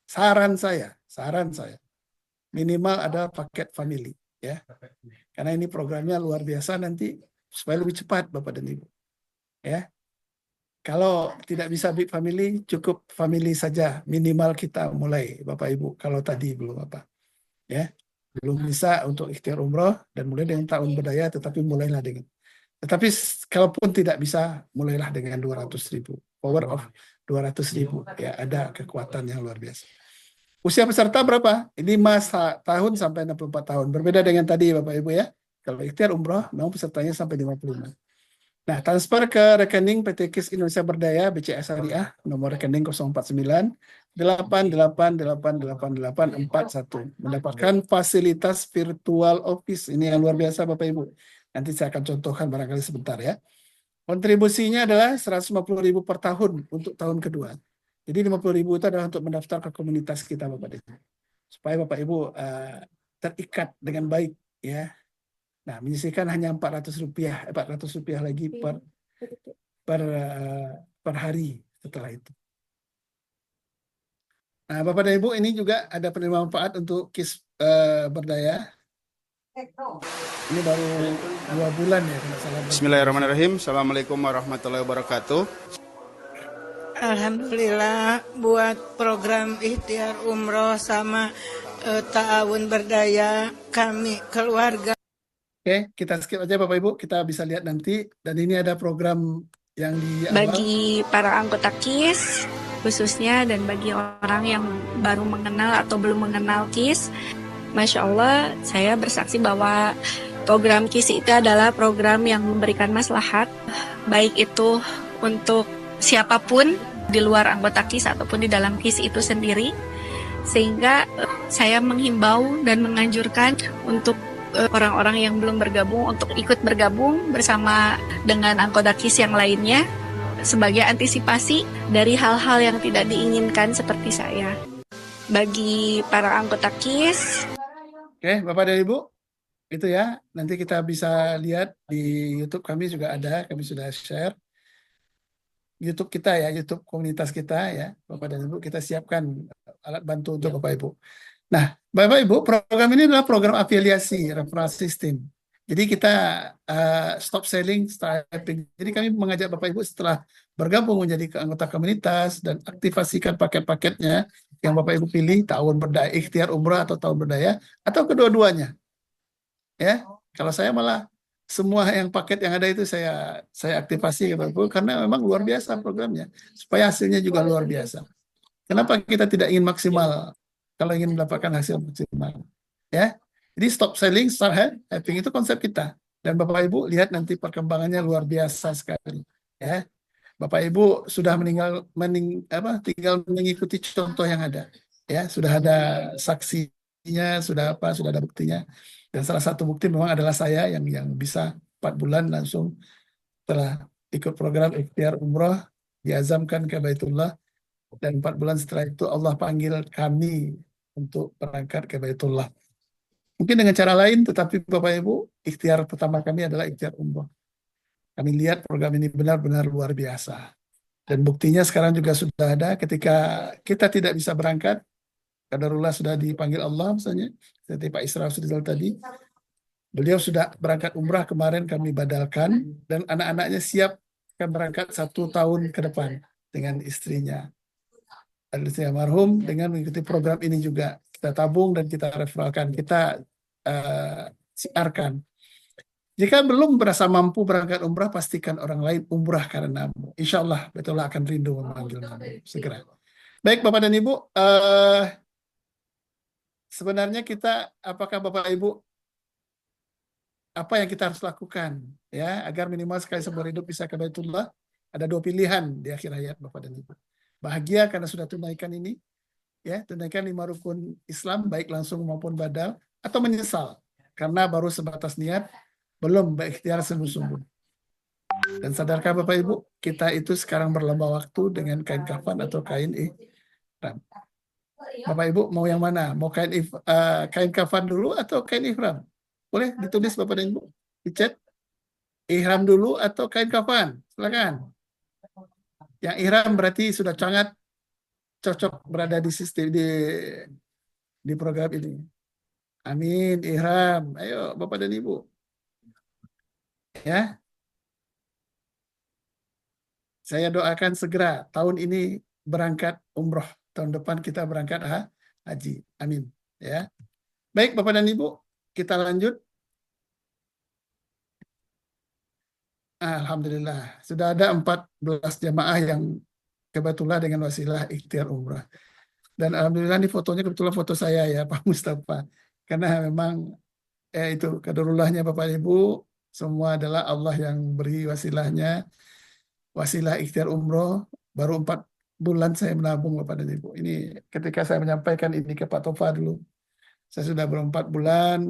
Saran saya minimal ada paket family ya. Karena ini programnya luar biasa nanti supaya lebih cepat Bapak dan Ibu. Ya. Kalau tidak bisa big family, cukup family saja minimal kita mulai Bapak Ibu. Kalau tadi belum apa. Ya. Belum bisa untuk ikhtiar umroh dan mulai dengan tahun berdaya, tetapi mulailah dengan. Tetapi kalaupun tidak bisa, mulailah dengan 200.000. Power of 200.000. Ya, ada kekuatan yang luar biasa. Usia peserta berapa? 5 tahun sampai 64 tahun. Berbeda dengan tadi Bapak Ibu ya. Kalau ikhtiar umroh, memang pesertanya sampai 55. Nah, transfer ke rekening PT KIS Indonesia Berdaya BCA Syariah, nomor rekening 049 88888841. Mendapatkan fasilitas virtual office. Ini yang luar biasa Bapak Ibu. Nanti saya akan contohkan barangkali sebentar ya. Kontribusinya adalah 150.000 per tahun untuk tahun kedua. Jadi 50.000 itu adalah untuk mendaftar ke komunitas kita Bapak Ibu. Supaya Bapak Ibu terikat dengan baik ya. Nah, menyisihkan hanya Rp400 lagi per hari setelah itu. Nah, Bapak dan Ibu, ini juga ada penerima manfaat untuk KIS Berdaya. Ini baru 2 bulan ya, kalau salah. Bismillahirrahmanirrahim. Assalamualaikum warahmatullahi wabarakatuh. Alhamdulillah buat program ikhtiar umroh sama ta'awun berdaya kami keluarga. Oke, kita skip aja Bapak Ibu, kita bisa lihat nanti. Dan ini ada program yang di awal. Bagi para anggota KIS khususnya dan bagi orang yang baru mengenal atau belum mengenal KIS, Masya Allah saya bersaksi bahwa program KIS itu adalah program yang memberikan maslahat, baik itu untuk siapapun di luar anggota KIS ataupun di dalam KIS itu sendiri. Sehingga saya menghimbau dan menganjurkan untuk orang-orang yang belum bergabung untuk ikut bergabung bersama dengan anggota KIS yang lainnya sebagai antisipasi dari hal-hal yang tidak diinginkan seperti saya. Bagi para anggota KIS. Oke, Bapak dan Ibu, itu ya. Nanti kita bisa lihat di YouTube kami juga ada, kami sudah share. YouTube kita ya, YouTube komunitas kita ya, Bapak dan Ibu, kita siapkan alat bantu untuk Bapak Ibu. Nah, Bapak Ibu, program ini adalah program afiliasi, referral system. Jadi kita stop selling, start helping. Jadi kami mengajak Bapak Ibu setelah bergabung menjadi anggota komunitas dan aktifasikan paket-paketnya yang Bapak Ibu pilih, tahun berdaya, ikhtiar umrah atau tahun berdaya, atau kedua-duanya. Ya, kalau saya malah semua yang paket yang ada itu saya aktifasi Bapak Ibu, karena memang luar biasa programnya, supaya hasilnya juga luar biasa. Kenapa kita tidak ingin maksimal? Kalau ingin mendapatkan hasil maksimal, ya. Jadi stop selling, start helping itu konsep kita. Dan Bapak Ibu lihat nanti perkembangannya luar biasa sekali, ya. Bapak Ibu sudah tinggal mengikuti contoh yang ada, ya. Sudah ada saksinya, sudah ada buktinya. Dan salah satu bukti memang adalah saya yang bisa 4 bulan langsung setelah ikut program ikhtiar umroh diazamkan ke Baitullah. Dan 4 bulan setelah itu Allah panggil kami untuk berangkat ke Baitullah. Mungkin dengan cara lain, tetapi Bapak Ibu, ikhtiar pertama kami adalah ikhtiar umroh. Kami lihat program ini benar-benar luar biasa. Dan buktinya sekarang juga sudah ada ketika kita tidak bisa berangkat, qadarullah sudah dipanggil Allah misalnya, seperti Pak Isra Sudizal tadi. Beliau sudah berangkat umrah kemarin kami badalkan, dan anak-anaknya siap akan berangkat 1 tahun ke depan dengan istrinya. Almarhum dengan mengikuti program ini juga kita tabung dan kita referalkan, kita siarkan. Jika belum merasa mampu berangkat umrah, pastikan orang lain umrah karenamu. Insya Allah Baitullah akan rindu memanggilmu segera. Baik Bapak dan Ibu, sebenarnya kita, apakah Bapak Ibu, apa yang kita harus lakukan ya agar minimal sekali seumur hidup bisa ke Baitullah? Ada 2 pilihan di akhir hayat Bapak dan Ibu. Bahagia karena sudah tunaikan ini, ya, tunaikan 5 rukun Islam baik langsung maupun badal, atau menyesal karena baru sebatas niat, belum berikhtiar sungguh-sungguh. Dan sadarkah Bapak Ibu, kita itu sekarang berlomba waktu dengan kain kafan atau kain ihram. Bapak Ibu mau yang mana? Mau kain kafan dulu atau kain ihram? Boleh ditulis Bapak dan Ibu di chat. Ihram dulu atau kain kafan? Silakan. Yang ihram berarti sudah sangat cocok berada di sistem di program ini. Amin, ihram. Ayo Bapak dan Ibu. Ya. Saya doakan segera tahun ini berangkat umroh. Tahun depan kita berangkat haji. Amin. Ya. Baik Bapak dan Ibu, kita lanjut. Alhamdulillah, sudah ada 14 jamaah yang kebetulan dengan wasilah ikhtiar umrah. Dan alhamdulillah ini fotonya kebetulan foto saya ya Pak Mustafa. Karena memang itu kaderullahnya Bapak Ibu, semua adalah Allah yang beri wasilahnya. Wasilah ikhtiar umroh, baru 4 bulan saya menabung Bapak dan Ibu. Ini ketika saya menyampaikan ini ke Pak Tofa dulu, saya sudah ber4 bulan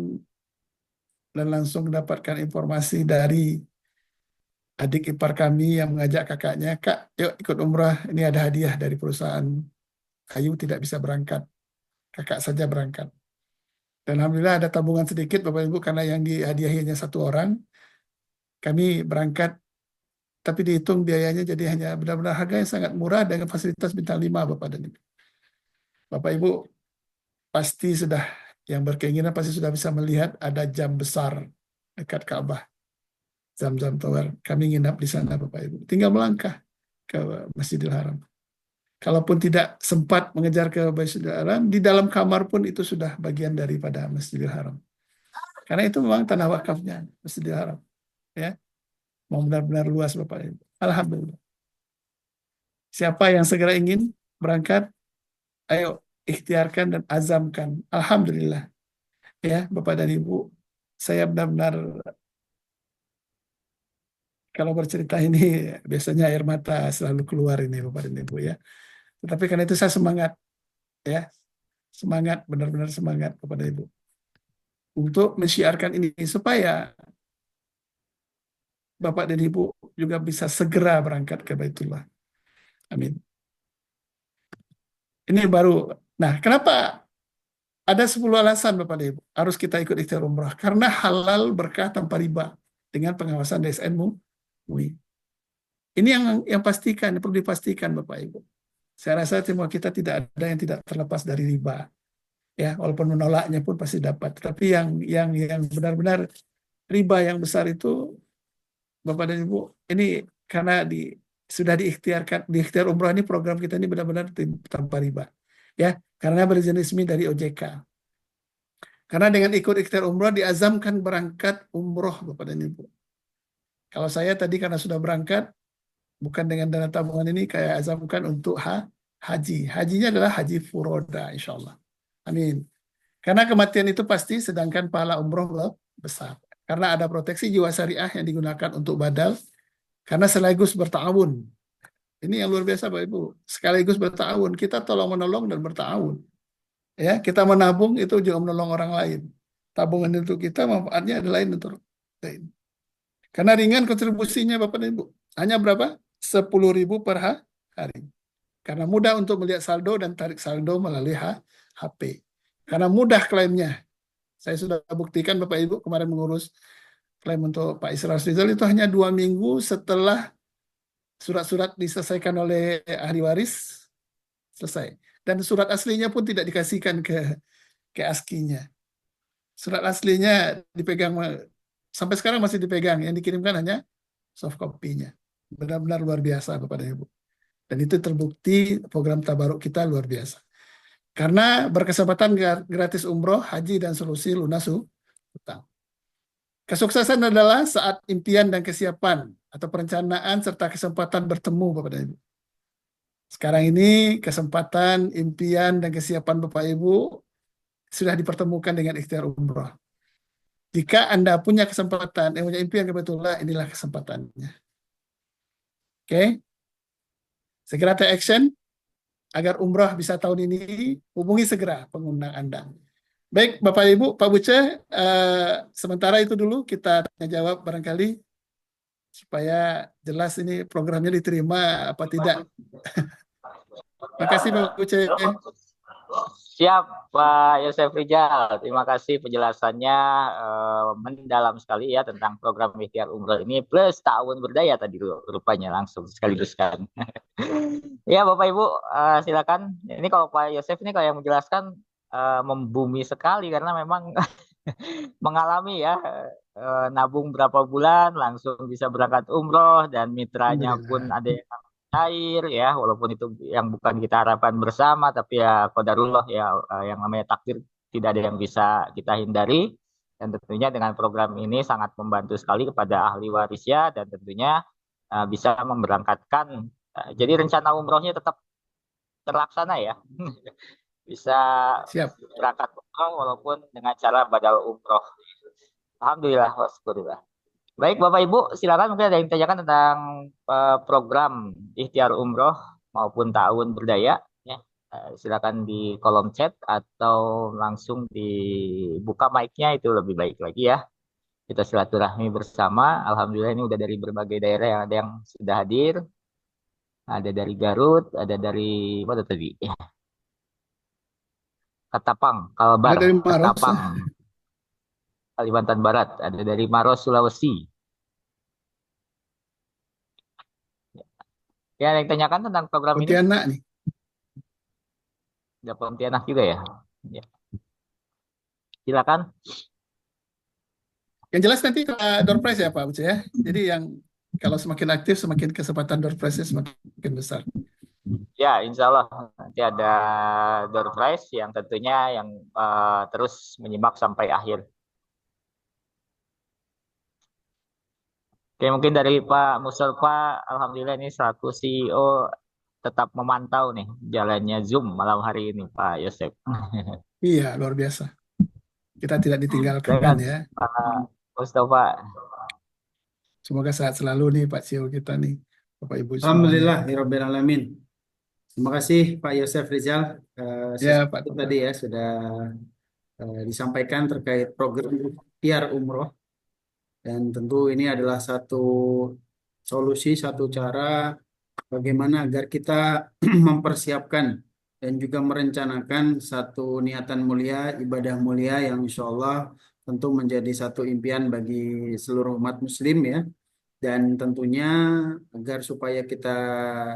dan langsung mendapatkan informasi dari adik ipar kami yang mengajak kakaknya, Kak, yuk ikut umrah, ini ada hadiah dari perusahaan Ayu tidak bisa berangkat, kakak saja berangkat. Dan alhamdulillah ada tabungan sedikit Bapak Ibu, karena yang dihadiahi hanya 1 orang, kami berangkat, tapi dihitung biayanya jadi hanya benar-benar harga yang sangat murah dengan fasilitas bintang 5 Bapak dan Ibu. Bapak Ibu pasti sudah, yang berkeinginan pasti sudah bisa melihat ada jam besar dekat Ka'bah. Zam-Zam Tower. Kami nginap di sana Bapak Ibu. Tinggal melangkah ke Masjidil Haram. Kalaupun tidak sempat mengejar ke Masjidil Haram, di dalam kamar pun itu sudah bagian daripada Masjidil Haram. Karena itu memang tanah wakafnya Masjidil Haram. Ya. Mau benar-benar luas Bapak Ibu. Alhamdulillah. Siapa yang segera ingin berangkat, ayo ikhtiarkan dan azamkan. Alhamdulillah. Ya, Bapak dan Ibu, saya benar-benar kalau bercerita ini biasanya air mata selalu keluar ini Bapak dan Ibu ya. Tetapi karena itu saya semangat ya. Semangat, benar-benar semangat kepada Ibu. Untuk mensyiarkan ini supaya Bapak dan Ibu juga bisa segera berangkat ke Baitullah. Amin. Ini baru. Nah, kenapa ada 10 alasan Bapak dan Ibu harus kita ikut ikhtiar umrah? Karena halal berkah tanpa riba dengan pengawasan DSN MUI. Ini yang pastikan, perlu dipastikan Bapak Ibu. Saya rasa semua kita tidak ada yang tidak terlepas dari riba. Ya, walaupun menolaknya pun pasti dapat. Tapi yang benar-benar riba yang besar itu Bapak dan Ibu, ini karena sudah diikhtiarkan, di ikhtiar umroh ini program kita ini benar-benar tanpa riba. Ya, karena berizin resmi dari OJK. Karena dengan ikut ikhtiar umroh diazamkan berangkat umroh Bapak dan Ibu. Kalau saya tadi karena sudah berangkat, bukan dengan dana tabungan ini, kayak azamkan untuk haji. Hajinya adalah haji furoda, insya Allah. Amin. Karena kematian itu pasti, sedangkan pahala umroh besar. Karena ada proteksi jiwa syariah yang digunakan untuk badal, karena sekaligus berta'awun. Ini yang luar biasa Bapak Ibu. Sekaligus berta'awun. Kita tolong-menolong dan berta'awun. Ya, kita menabung itu juga menolong orang lain. Tabungan untuk kita, manfaatnya ada lain untuk lain. Karena ringan kontribusinya Bapak dan Ibu. Hanya berapa? 10.000 per hari. Karena mudah untuk melihat saldo dan tarik saldo melalui HP. Karena mudah klaimnya. Saya sudah buktikan Bapak Ibu kemarin mengurus klaim untuk Pak Isra Rizal itu hanya 2 minggu setelah surat-surat diselesaikan oleh ahli waris, selesai. Dan surat aslinya pun tidak dikasihkan ke ASKI-nya. Surat aslinya dipegang, sampai sekarang masih dipegang. Yang dikirimkan hanya soft copy-nya. Benar-benar luar biasa Bapak dan Ibu. Dan itu terbukti program tabaruk kita luar biasa. Karena berkesempatan gratis umroh, haji, dan solusi lunas hutang. Kesuksesan adalah saat impian dan kesiapan atau perencanaan serta kesempatan bertemu Bapak dan Ibu. Sekarang ini kesempatan, impian, dan kesiapan Bapak Ibu sudah dipertemukan dengan ikhtiar umroh. Jika Anda punya kesempatan, yang punya impian kebetulan, inilah kesempatannya. Oke? Segera take action agar umroh bisa tahun ini, hubungi segera pengundang Anda. Baik, Bapak Ibu, Pak Buce, sementara itu dulu kita tanya jawab barangkali supaya jelas ini programnya diterima apa tidak. Makasih Pak Uce. Siap, Pak Yosef Rizal. Terima kasih penjelasannya mendalam sekali ya tentang program ikhtiar umroh ini plus ta'awun berdaya tadi rupanya langsung sekaligus kan. Ya, Bapak Ibu, silakan. Ini kalau Pak Yosef ini kalau yang menjelaskan membumi sekali karena memang mengalami ya nabung berapa bulan langsung bisa berangkat umroh dan mitranya pun Alhamdulillah. ada yang cair ya walaupun itu yang bukan kita harapkan bersama tapi ya qadarullah ya yang namanya takdir tidak ada yang bisa kita hindari dan tentunya dengan program ini sangat membantu sekali kepada ahli warisnya dan tentunya bisa memberangkatkan jadi rencana umrohnya tetap terlaksana ya bisa Siap. berangkat umroh walaupun dengan cara badal umroh. Alhamdulillah, wassyukurillah. Baik Bapak Ibu, silakan mungkin ada yang ditanyakan tentang program ikhtiar umroh maupun ta'awun berdaya. Ya. Silakan di kolom chat atau langsung dibuka mic-nya itu lebih baik lagi ya. Kita silaturahmi bersama. Alhamdulillah ini udah dari berbagai daerah yang ada yang sudah hadir. Ada dari Garut, ada dari mana tadi? Ketapang, Kalbar, Ada dari Maros. Ketapang, Kalimantan Barat, ada dari Maros, Sulawesi. Ya, ada yang tanyakan tentang program ini? Pontianak nih. Ada Pontianak juga ya? Ya. Silakan. Yang jelas nanti door prize ya Pak Uce ya. Jadi yang kalau semakin aktif semakin kesempatan door prize-nya semakin besar. Ya, insya Allah nanti ada door prize yang tentunya yang terus menyimak sampai akhir. Oke, mungkin dari Pak Mustafa, Alhamdulillah ini selaku CEO tetap memantau nih jalannya Zoom malam hari ini, Pak Yosef. Iya, luar biasa. Kita tidak ditinggalkan ya. Pak Mustafa. Semoga sehat selalu nih Pak CEO kita nih, Bapak Ibu semuanya. Alhamdulillah, Rabbil Alamin. Terima kasih Pak Yosef Rizal. Ya, Pak. Tadi ya sudah disampaikan terkait program ikhtiar umroh. Dan tentu ini adalah satu solusi, satu cara bagaimana agar kita mempersiapkan dan juga merencanakan satu niatan mulia, ibadah mulia yang insya Allah tentu menjadi satu impian bagi seluruh umat muslim ya. Dan tentunya agar supaya kita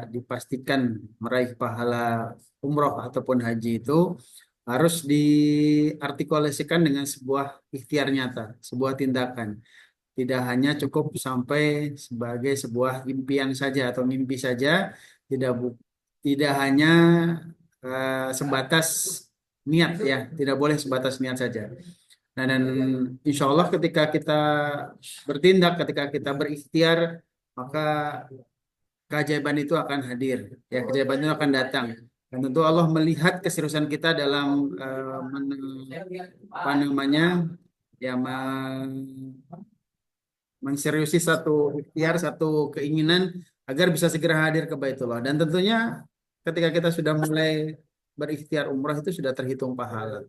dipastikan meraih pahala umroh ataupun haji itu harus diartikulasikan dengan sebuah ikhtiar nyata, sebuah tindakan. Tidak hanya cukup sampai sebagai sebuah impian saja atau mimpi saja, tidak hanya sebatas niat ya, tidak boleh sebatas niat saja. Nah, dan insya Allah ketika kita bertindak, ketika kita berikhtiar, maka keajaiban itu akan hadir, ya keajaiban itu akan datang. Dan tentu Allah melihat keseriusan kita dalam apa namanya, ya menseriusi satu ikhtiar, satu keinginan agar bisa segera hadir ke Baitullah. Dan tentunya ketika kita sudah mulai berikhtiar umrah itu sudah terhitung pahala.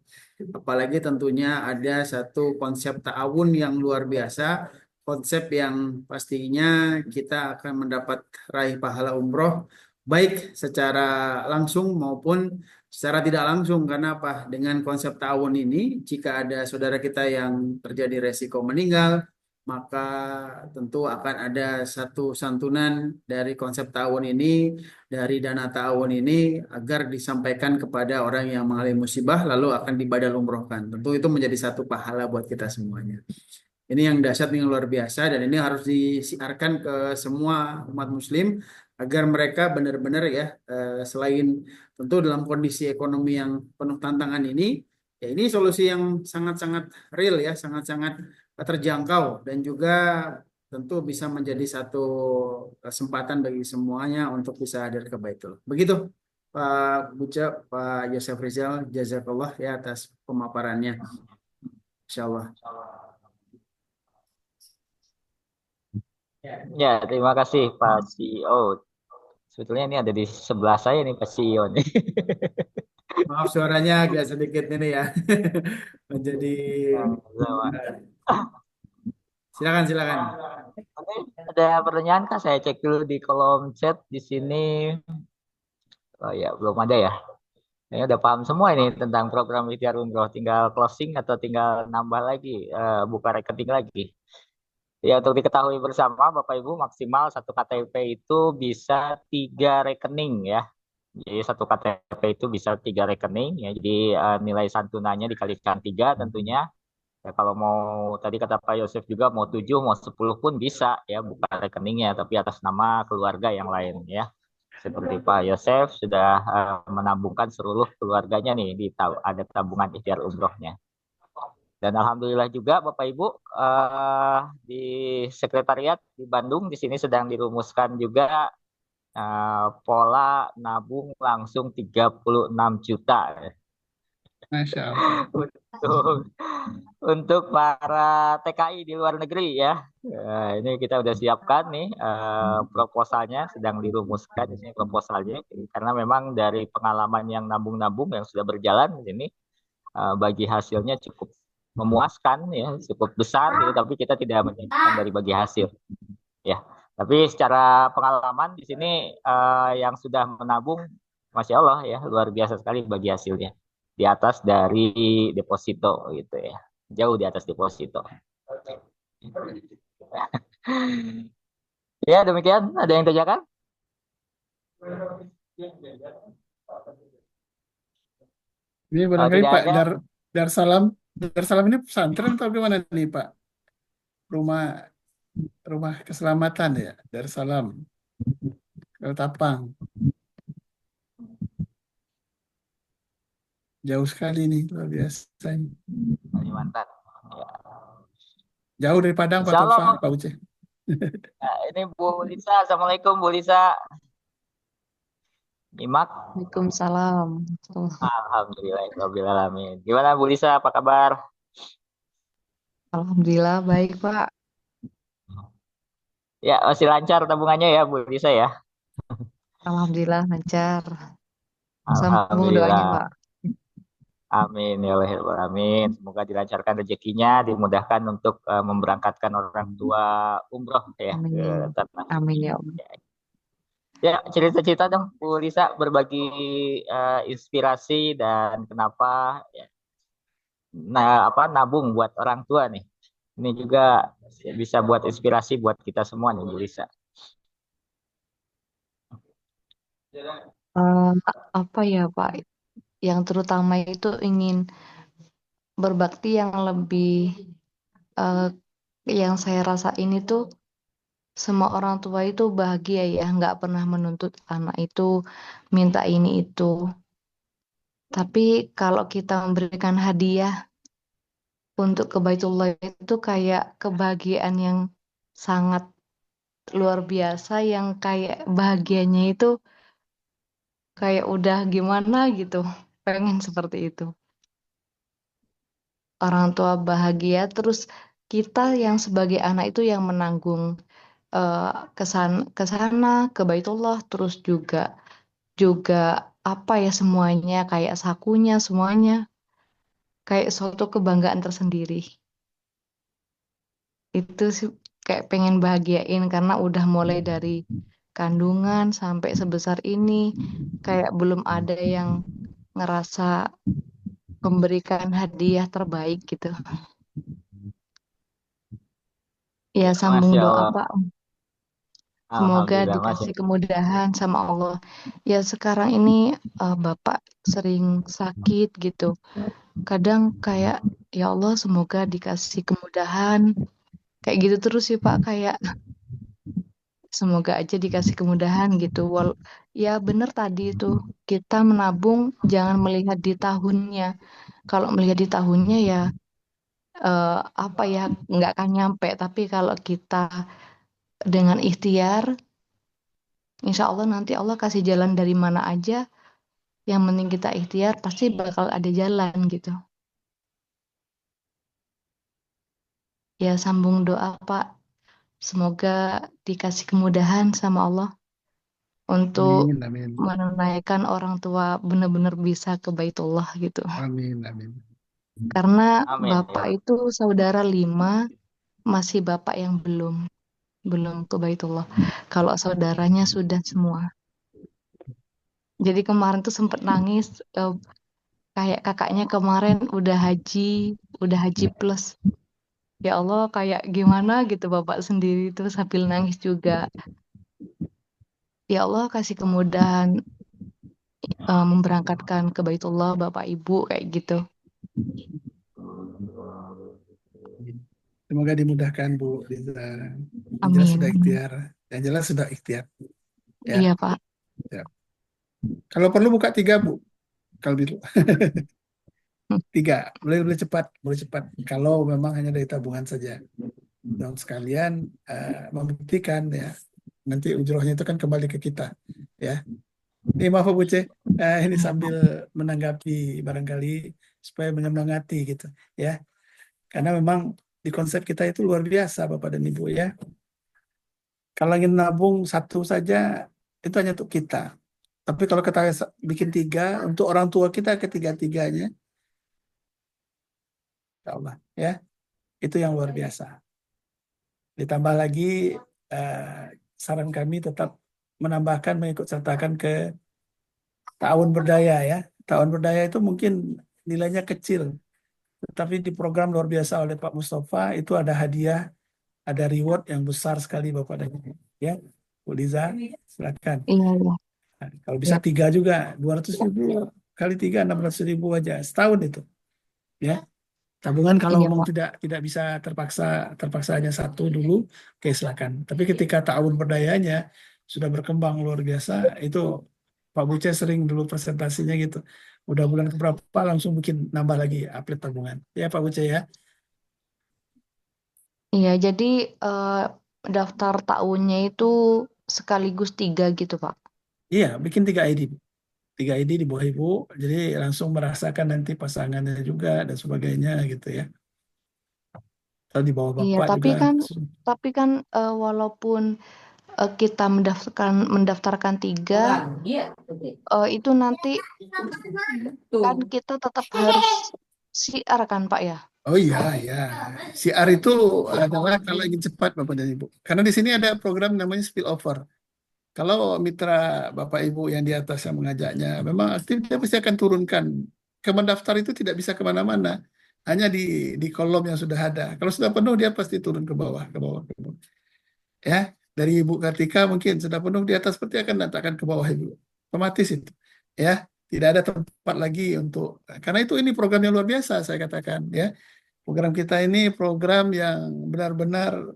Apalagi tentunya ada satu konsep ta'awun yang luar biasa, konsep yang pastinya kita akan mendapat raih pahala umroh baik secara langsung maupun secara tidak langsung. Karena apa? Dengan konsep ta'awun ini, jika ada saudara kita yang terjadi resiko meninggal, maka tentu akan ada satu santunan dari konsep ta'awun ini, dari dana ta'awun ini agar disampaikan kepada orang yang mengalami musibah lalu akan dibadal umrohkan. Tentu itu menjadi satu pahala buat kita semuanya. Ini yang dahsyat, yang luar biasa, dan ini harus disiarkan ke semua umat muslim agar mereka benar-benar ya selain tentu dalam kondisi ekonomi yang penuh tantangan ini, ya ini solusi yang sangat-sangat real ya, sangat-sangat terjangkau dan juga tentu bisa menjadi satu kesempatan bagi semuanya untuk bisa hadir ke Baitul. Begitu Pak Buca, Pak Yosef Rizal, jazakallah ya atas pemaparannya. Insyaallah. Ya, terima kasih Pak CEO. Sebetulnya ini ada di sebelah saya nih Pak CEO nih. Maaf suaranya agak sedikit ini ya. Menjadi silakan. Ada pertanyaan kah? Saya cek dulu di kolom chat di sini. Oh ya, belum ada ya. Ini udah paham semua ini tentang program ikhtiar umroh. Tinggal closing atau tinggal nambah lagi, buka rekening lagi. Ya, untuk diketahui bersama, Bapak Ibu, maksimal satu KTP itu bisa 3 rekening ya. Jadi satu KTP itu bisa 3 rekening ya. Jadi nilai santunannya dikalikan 3 tentunya. Ya, kalau mau tadi kata Pak Yosef juga mau 7, mau 10 pun bisa ya buka rekeningnya, tapi atas nama keluarga yang lain ya. Seperti Pak Yosef sudah menabungkan seluruh keluarganya nih ada tabungan ikhtiar umrohnya. Dan alhamdulillah juga Bapak Ibu di sekretariat di Bandung di sini sedang dirumuskan juga pola nabung langsung 36 juta Masya Allah. untuk para TKI di luar negeri ya. Ini kita udah siapkan nih proposalnya sedang dirumuskan di sini proposalnya karena memang dari pengalaman yang nabung-nabung yang sudah berjalan ini bagi hasilnya cukup memuaskan ya, cukup besar gitu, tapi kita tidak menjanjikan dari bagi hasil ya. Tapi secara pengalaman di sini yang sudah menabung, Masya Allah ya, luar biasa sekali bagi hasilnya. Di atas dari deposito gitu ya. Jauh di atas deposito. Ya demikian, ada yang tanyakan? Ini barangkali tidak Pak ada. Darsalam ini pesantren atau gimana nih Pak? Rumah keselamatan ya, Darsalam, Ketapang. Jauh sekali nih, luar biasa. Kalimantan. Ya. Jauh dari Padang, Pak Insya Allah. Tofa, Pak Uce. Nah, ini Bu Lisa, Assalamualaikum Bu Lisa. Nyimak. Waalaikumsalam. Alhamdulillah. Gimana Bu Lisa, apa kabar? Alhamdulillah baik Pak. Ya, masih lancar tabungannya ya Bu Lisa ya? Alhamdulillah lancar. Sambung Alhamdulillah. doanya Pak. Amin ya Allah, amin. Semoga dilancarkan rezekinya, dimudahkan untuk memberangkatkan orang tua umroh ya Amin. ke tanah. Amin ya Allah. Ya, cerita-cerita dong Bu Lisa, berbagi inspirasi dan kenapa ya, nabung buat orang tua nih. Ini juga bisa buat inspirasi buat kita semua nih Bu Lisa. Apa ya Pak? Yang terutama itu ingin berbakti yang lebih yang saya rasain itu semua orang tua itu bahagia ya, nggak pernah menuntut anak itu minta ini itu. Tapi kalau kita memberikan hadiah untuk ke Baitullah itu kayak kebahagiaan yang sangat luar biasa, yang kayak bahagianya itu kayak udah gimana gitu, pengen seperti itu. Orang tua bahagia, terus kita yang sebagai anak itu yang menanggung ke sana ke Baitullah, terus juga apa ya semuanya kayak sakunya semuanya kayak suatu kebanggaan tersendiri. Itu sih kayak pengen bahagiain karena udah mulai dari kandungan sampai sebesar ini kayak belum ada yang ngerasa memberikan hadiah terbaik gitu. Ya sambung Masya doa Allah. Pak. Semoga Alhamdulillah, dikasih Masya. kemudahan sama Allah. Ya sekarang ini Bapak sering sakit gitu. Kadang kayak ya Allah semoga dikasih kemudahan. Kayak gitu terus sih Pak, kayak semoga aja dikasih kemudahan gitu. Ya bener tadi itu kita menabung jangan melihat di tahunnya. Kalau melihat di tahunnya ya apa ya nggak akan nyampe. Tapi kalau kita dengan ikhtiar, insya Allah nanti Allah kasih jalan dari mana aja. Yang penting kita ikhtiar pasti bakal ada jalan gitu. Ya sambung doa Pak. Semoga dikasih kemudahan sama Allah untuk Amin. menunaikan orang tua benar-benar bisa ke Baitullah gitu. Amin. Karena Amin, Bapak ya. itu saudara 5, masih Bapak yang belum ke Baitullah. Kalau saudaranya sudah semua. Jadi kemarin tuh sempet nangis, kayak kakaknya kemarin udah haji plus. Ya Allah, kayak gimana gitu Bapak sendiri terus sambil nangis juga. Ya Allah kasih kemudahan memberangkatkan ke Baitullah Bapak Ibu kayak gitu. Semoga dimudahkan Bu Liza. Yang jelas sudah Amin. ikhtiar. Yang jelas sudah ikhtiar. Ya. Iya Pak. Ya. Kalau perlu buka 3 Bu. Kalau dulu 3, boleh cepat, boleh cepat. Kalau memang hanya dari tabungan saja. Dan sekalian membuktikan ya. Nanti ujrohnya itu kan kembali ke kita. Ya. Ini maaf Bu Ce, ini sambil menanggapi barangkali supaya menyemangati gitu ya. Karena memang di konsep kita itu luar biasa Bapak dan Ibu ya. Kalau ingin nabung satu saja itu hanya untuk kita. Tapi kalau kita bikin 3 untuk orang tua kita ketiga-tiganya, ya Allah ya, itu yang luar biasa. Ditambah lagi saran kami tetap menambahkan mengikut sertakan ke Ta'awun Berdaya ya. Ta'awun Berdaya itu mungkin nilainya kecil, tetapi di program luar biasa oleh Pak Mustafa itu ada hadiah, ada reward yang besar sekali Bapak dan Ibu. Ya, Bu Liza, silakan. Iya, iya. Nah, kalau bisa 3 juga, 200.000 kali 3, 600.000 aja setahun itu. Ya, tabungan kalau Iya, memang Pak. tidak bisa terpaksa hanya satu dulu, oke silakan. Tapi ketika Ta'awun Berdayanya sudah berkembang luar biasa, itu Pak Buce sering dulu presentasinya gitu. Udah bulan keberapa langsung bikin nambah lagi update tabungan. Ya Pak Buce ya. Iya, jadi daftar tahunnya itu sekaligus 3 gitu, Pak. Iya, bikin 3 ID. 3 ID di bawah Ibu, jadi langsung merasakan nanti pasangannya juga dan sebagainya gitu ya. Kalau di bawah Iya, Bapak tapi juga. kan walaupun kita mendaftarkan 3, itu nanti kan kita tetap harus siar kan, Pak ya? Oh iya, ya. CR itu adalah kalau ingin cepat Bapak dan Ibu. Karena di sini ada program namanya spillover. Kalau mitra Bapak Ibu yang di atas yang mengajaknya memang aktif, dia pasti akan turunkan. Ke mendaftar itu tidak bisa kemana-mana. Hanya di kolom yang sudah ada. Kalau sudah penuh, dia pasti turun ke bawah, ke bawah, ke bawah. Ya, dari Ibu Kartika mungkin sudah penuh di atas, pasti akan datangkan ke bawah Ibu. Otomatis itu. Ya, tidak ada tempat lagi untuk, karena itu ini program yang luar biasa saya katakan ya. Program kita ini program yang benar-benar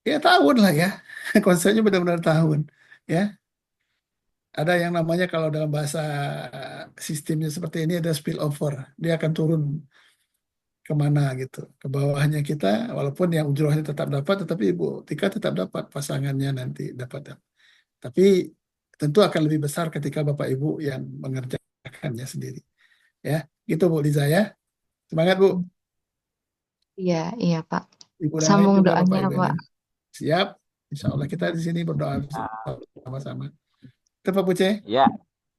ya tahun lah ya. Konsepnya benar-benar tahun ya. Ada yang namanya kalau dalam bahasa sistemnya seperti ini ada spillover. Dia akan turun kemana gitu. Ke bawahnya kita walaupun yang ujrohnya tetap dapat, tetapi Ibu Tika tetap dapat pasangannya nanti dapat. Tapi tentu akan lebih besar ketika Bapak Ibu yang mengerjakannya sendiri. Ya, gitu Bu Liza ya. Semangat Bu. Iya, iya, Pak. Ibu dan lain Sambung juga Bapak doanya, Ibu yang Pak. lain. Siap. Insya Allah kita di sini berdoa sama-sama. Itu Pak Puce. Ya,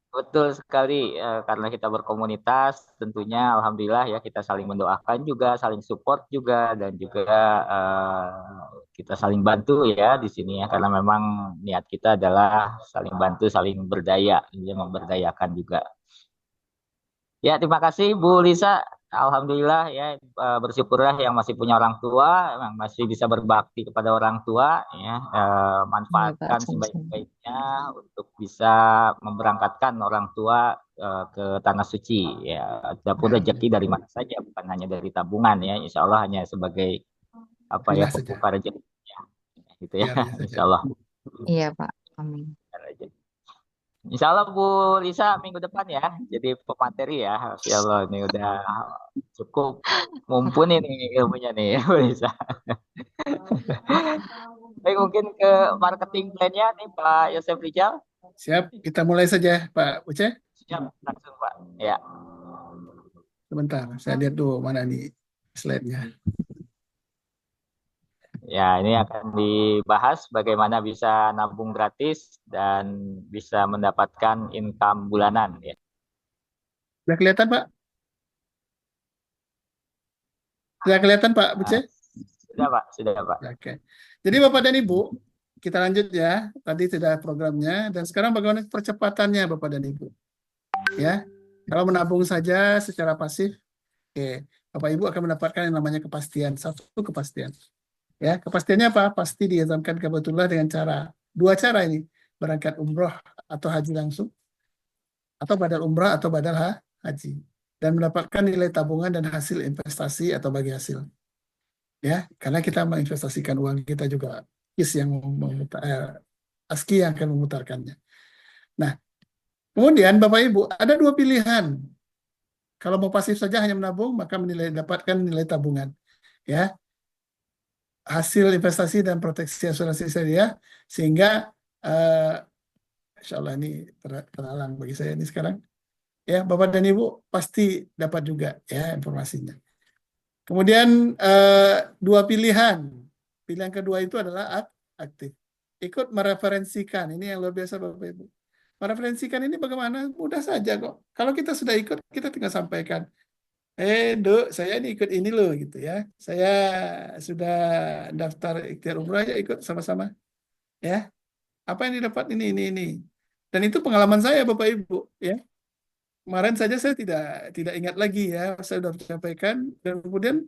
betul sekali. Karena kita berkomunitas, tentunya alhamdulillah ya kita saling mendoakan juga, saling support juga, dan juga kita saling bantu ya di sini ya. Karena memang niat kita adalah saling bantu, saling berdaya, ya, memberdayakan juga. Ya, terima kasih Bu Lisa. Alhamdulillah ya, bersyukurlah yang masih punya orang tua, yang masih bisa berbakti kepada orang tua, ya, manfaatkan sebaik-baiknya untuk bisa memberangkatkan orang tua ke tanah suci, ya, ataupun rezeki dari mana saja, bukan hanya dari tabungan ya, insya Allah hanya sebagai apa ya, pembuka rezeki, ya, gitu ya, insya Allah. Iya Pak, amin. Insya Allah Bu Lisa minggu depan ya jadi pemateri ya. Insya Allah ini udah cukup mumpuni nih ilmunya nih Bu Lisa. Baik, mungkin ke marketing plan-nya nih Pak Yosef Rijal. Siap, kita mulai saja Pak Uce. Siap, langsung Pak. Ya. Sebentar, saya lihat dulu mana nih slide-nya. Ya, ini akan dibahas bagaimana bisa nabung gratis dan bisa mendapatkan income bulanan ya. Sudah kelihatan Pak? Sudah kelihatan Pak Buce? Sudah Pak, sudah Pak. Oke. Jadi Bapak dan Ibu, kita lanjut ya. Tadi sudah programnya dan sekarang bagaimana percepatannya Bapak dan Ibu? Ya. Kalau menabung saja secara pasif, oke, Bapak Ibu akan mendapatkan yang namanya kepastian, satu kepastian. Ya, kepastiannya apa? Pasti diizamkan kebetulan dengan dua cara ini, berangkat umroh atau haji langsung, atau badal umrah atau badal haji, dan mendapatkan nilai tabungan dan hasil investasi atau bagi hasil. Ya, karena kita menginvestasikan uang kita juga, ASKI yang akan memutarkannya. Nah, kemudian Bapak Ibu ada dua pilihan. Kalau mau pasif saja hanya menabung, maka dapatkan nilai tabungan. Ya, hasil investasi dan proteksi asuransi syariah, sehingga insya Allah ini terhalang bagi saya ini sekarang. Ya, Bapak dan Ibu pasti dapat juga ya informasinya. Kemudian dua pilihan. Pilihan kedua itu adalah aktif. Ikut mereferensikan. Ini yang luar biasa Bapak Ibu. Mereferensikan ini bagaimana? Mudah saja kok. Kalau kita sudah ikut, kita tinggal sampaikan. Dok, saya ini ikut ini loh gitu ya. Saya sudah daftar ikhtiar umrah ya, ikut sama-sama. Ya. Apa yang didapat ini. Dan itu pengalaman saya Bapak Ibu ya. Kemarin saja saya tidak ingat lagi ya, saya sudah menyampaikan dan kemudian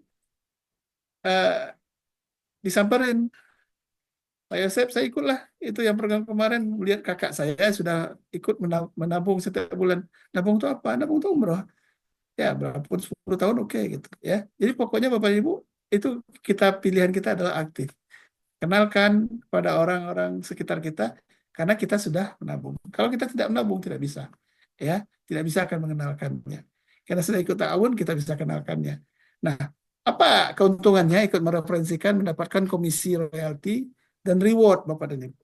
disamperin. Pak Yosep, saya ikutlah itu yang program kemarin, melihat kakak saya sudah ikut menabung setiap bulan. Nabung itu apa? Nabung itu umroh. Ya, berapapun 10 tahun oke gitu ya. Jadi pokoknya Bapak Ibu, itu pilihan kita adalah aktif. Kenalkan kepada orang-orang sekitar kita karena kita sudah menabung. Kalau kita tidak menabung tidak bisa. Ya, tidak bisa akan mengenalkannya. Karena sudah ikut ta'awun kita bisa kenalkannya. Nah, apa keuntungannya ikut mereferensikan mendapatkan komisi royalti dan reward Bapak dan Ibu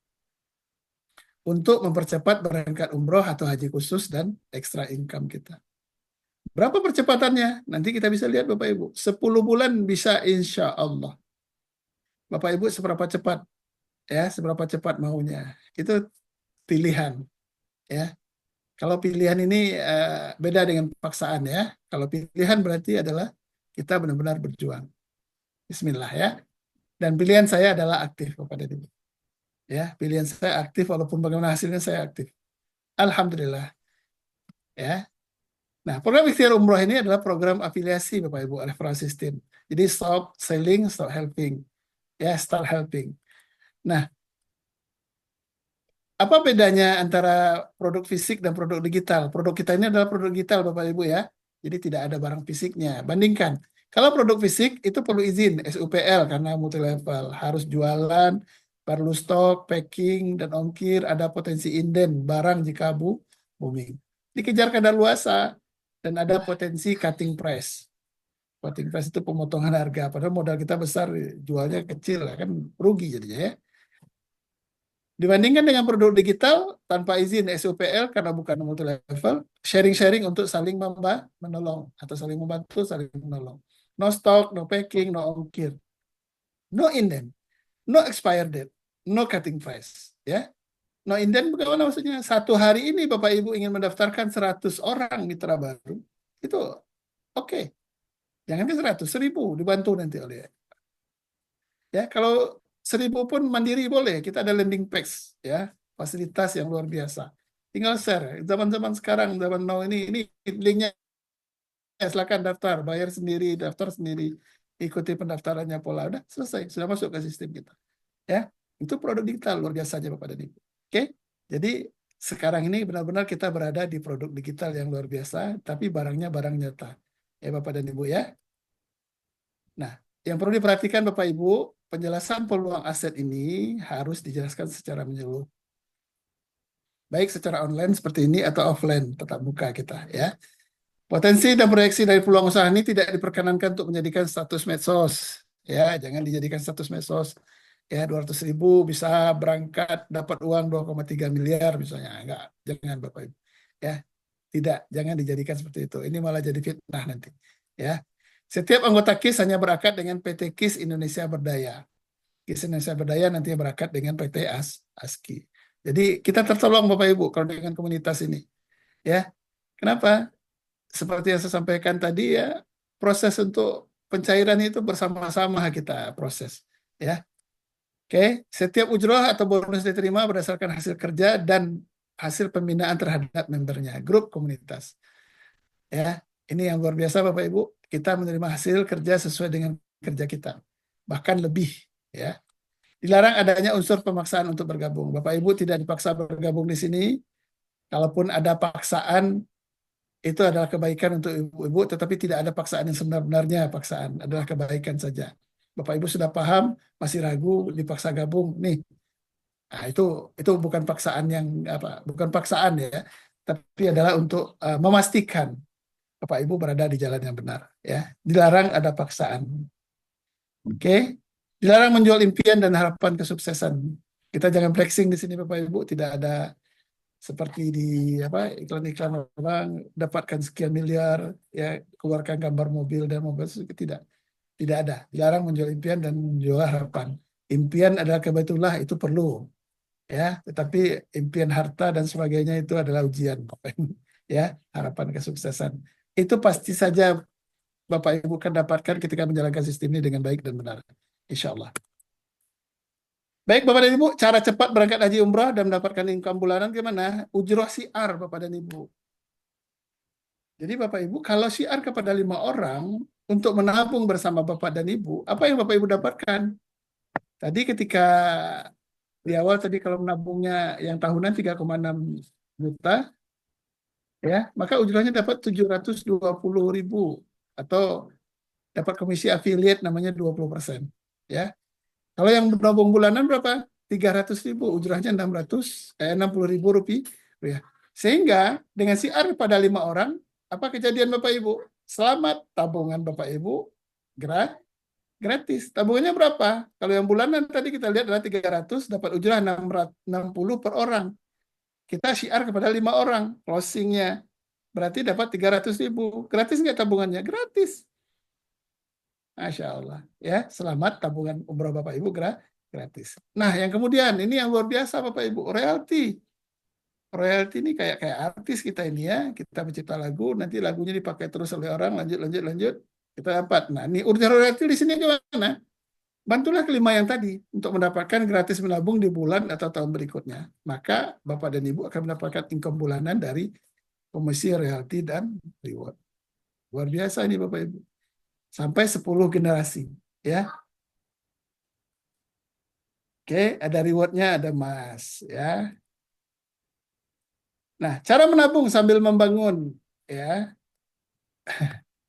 untuk mempercepat berangkat umroh atau haji khusus dan extra income kita. Berapa percepatannya? Nanti kita bisa lihat Bapak Ibu. 10 bulan bisa insya Allah. Bapak Ibu seberapa cepat ya, seberapa cepat maunya. Itu pilihan ya. Kalau pilihan ini beda dengan paksaan ya. Kalau pilihan berarti adalah kita benar-benar berjuang. Bismillah ya. Dan pilihan saya adalah aktif kepada Ibu. Ya, pilihan saya aktif walaupun bagaimana hasilnya saya aktif. Alhamdulillah. Ya. Nah, program ikhtiar umroh ini adalah program afiliasi Bapak Ibu, referral system. Jadi stop selling, stop helping. Ya, start helping. Nah, apa bedanya antara produk fisik dan produk digital? Produk kita ini adalah produk digital Bapak Ibu ya. Jadi tidak ada barang fisiknya. Bandingkan. Kalau produk fisik itu perlu izin SUPL karena multi level. Harus jualan, perlu stok, packing, dan ongkir. Ada potensi inden barang jika booming. Dikejar kadaluarsa dan ada potensi cutting price. Cutting price itu pemotongan harga. Padahal modal kita besar, jualnya kecil. Kan rugi jadinya ya. Dibandingkan dengan produk digital tanpa izin SUPL karena bukan multi level, sharing-sharing untuk saling menolong atau saling membantu, saling menolong. No stock, no packing, no ongkir, no indent, no expired date, no cutting price. Ya, no indent bagaimana maksudnya? Satu hari ini Bapak Ibu ingin mendaftarkan 100 orang mitra baru, itu oke. Jangan ke 100, 1000 dibantu nanti oleh. Ya, kalau 1000 pun mandiri boleh. Kita ada landing page ya, fasilitas yang luar biasa. Tinggal share. Zaman-zaman sekarang, zaman now ini linknya silakan daftar, bayar sendiri, daftar sendiri, ikuti pendaftarannya pola. Udah selesai, sudah masuk ke sistem kita. Ya, itu produk digital luar biasa aja Bapak dan Ibu. Oke, jadi sekarang ini benar-benar kita berada di produk digital yang luar biasa, tapi barangnya barang nyata. Ya Bapak dan Ibu ya. Nah, yang perlu diperhatikan Bapak Ibu, penjelasan peluang aset ini harus dijelaskan secara menyeluruh. Baik secara online seperti ini atau offline, tetap muka kita ya. Potensi dan proyeksi dari peluang usaha ini tidak diperkenankan untuk menjadikan status medsos. Ya, jangan dijadikan status medsos. Ya, 200.000 bisa berangkat dapat uang 2,3 miliar misalnya. Enggak, jangan Bapak Ibu. Ya, tidak, jangan dijadikan seperti itu. Ini malah jadi fitnah nanti. Ya. Setiap anggota KIS hanya berakat dengan PT KIS Indonesia Berdaya. KIS Indonesia Berdaya nantinya berakat dengan PT ASKI. Jadi kita tertolong Bapak Ibu kalau dengan komunitas ini. Ya. Kenapa? Seperti yang saya sampaikan tadi ya, proses untuk pencairan itu bersama-sama kita proses. Ya. Oke, setiap ujroh atau bonus diterima berdasarkan hasil kerja dan hasil pembinaan terhadap membernya, grup komunitas. Ya, ini yang luar biasa Bapak Ibu. Kita menerima hasil kerja sesuai dengan kerja kita, bahkan lebih. Ya, dilarang adanya unsur pemaksaan untuk bergabung. Bapak Ibu tidak dipaksa bergabung di sini. Kalaupun ada paksaan, itu adalah kebaikan untuk ibu-ibu, tetapi tidak ada paksaan yang sebenarnya. Paksaan adalah kebaikan saja. Bapak Ibu sudah paham, masih ragu, dipaksa gabung. Nih, nah, itu bukan paksaan yang apa, bukan paksaan ya, tapi adalah untuk memastikan Bapak Ibu berada di jalan yang benar. Ya, dilarang ada paksaan. Oke, dilarang menjual impian dan harapan kesuksesan. Kita jangan flexing di sini Bapak Ibu, tidak ada seperti di apa iklan-iklan orang dapatkan sekian miliar, ya keluarkan gambar mobil dan mobil, tidak ada. Dilarang menjual impian dan menjual harapan. Impian adalah kebetulan, itu perlu, ya. Tetapi impian harta dan sebagainya itu adalah ujian, ya. Harapan kesuksesan itu pasti saja Bapak Ibu kan dapatkan ketika menjalankan sistem ini dengan baik dan benar, insya Allah. Baik Bapak dan Ibu, cara cepat berangkat haji umrah dan mendapatkan income bulanan gimana? Ujroh syiar Bapak dan Ibu. Jadi Bapak Ibu, kalau syiar kepada 5 orang untuk menabung bersama Bapak dan Ibu, apa yang Bapak Ibu dapatkan? Tadi ketika di awal tadi kalau menabungnya yang tahunan 3,6 juta, ya, maka ujrohnya dapat 720.000 atau dapat komisi affiliate namanya 20%, ya. Kalau yang menabung bulanan berapa? 300.000, ujrahnya 60.000 rupiah. Sehingga dengan syiar pada 5 orang, apa kejadian Bapak Ibu? Selamat tabungan Bapak Ibu gratis. Tabungannya berapa? Kalau yang bulanan tadi kita lihat adalah 300, dapat ujrah 60 per orang. Kita syiar kepada 5 orang, closingnya berarti dapat 300.000. Gratis nggak tabungannya? Gratis. Masya Allah, ya, selamat tabungan umroh Bapak Ibu gratis. Nah, yang kemudian ini yang luar biasa Bapak Ibu, royalti. Royalti ini kayak artis kita ini ya, kita mencipta lagu, nanti lagunya dipakai terus oleh orang, lanjut, kita dapat. Nah, ini urut royalti di sini gimana? Bantulah kelima yang tadi untuk mendapatkan gratis menabung di bulan atau tahun berikutnya. Maka Bapak dan Ibu akan mendapatkan income bulanan dari komisi royalti dan reward. Luar biasa ini Bapak Ibu. Sampai 10 generasi, ya. Oke, ada rewardnya, ada emas, ya. Nah, cara menabung sambil membangun, ya.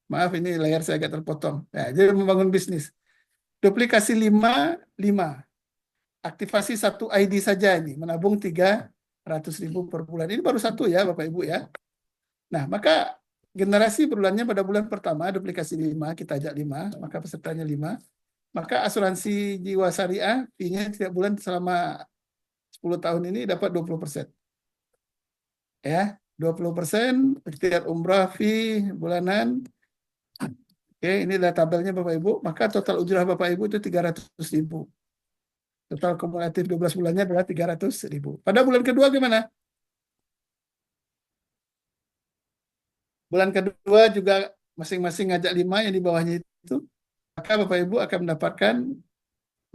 Maaf, ini layar saya agak terpotong. Ya, jadi membangun bisnis. Duplikasi 5. Aktivasi 1 ID saja ini, menabung 300.000 per bulan. Ini baru 1 ya, Bapak Ibu ya. Nah, maka generasi bulannya pada bulan pertama duplikasi 5, kita ajak 5, maka pesertanya 5. Maka asuransi jiwa syariah fee-nya setiap bulan selama 10 tahun ini dapat 20%. Ya, 20% ikhtiar umrah fee bulanan. Oke, ini adalah tabelnya Bapak Ibu. Maka total ujrah Bapak Ibu itu 300.000. Total kumulatif 12 bulannya adalah 300.000. Pada bulan kedua gimana? Bulan kedua juga masing-masing ngajak 5 yang di bawahnya itu, maka Bapak Ibu akan mendapatkan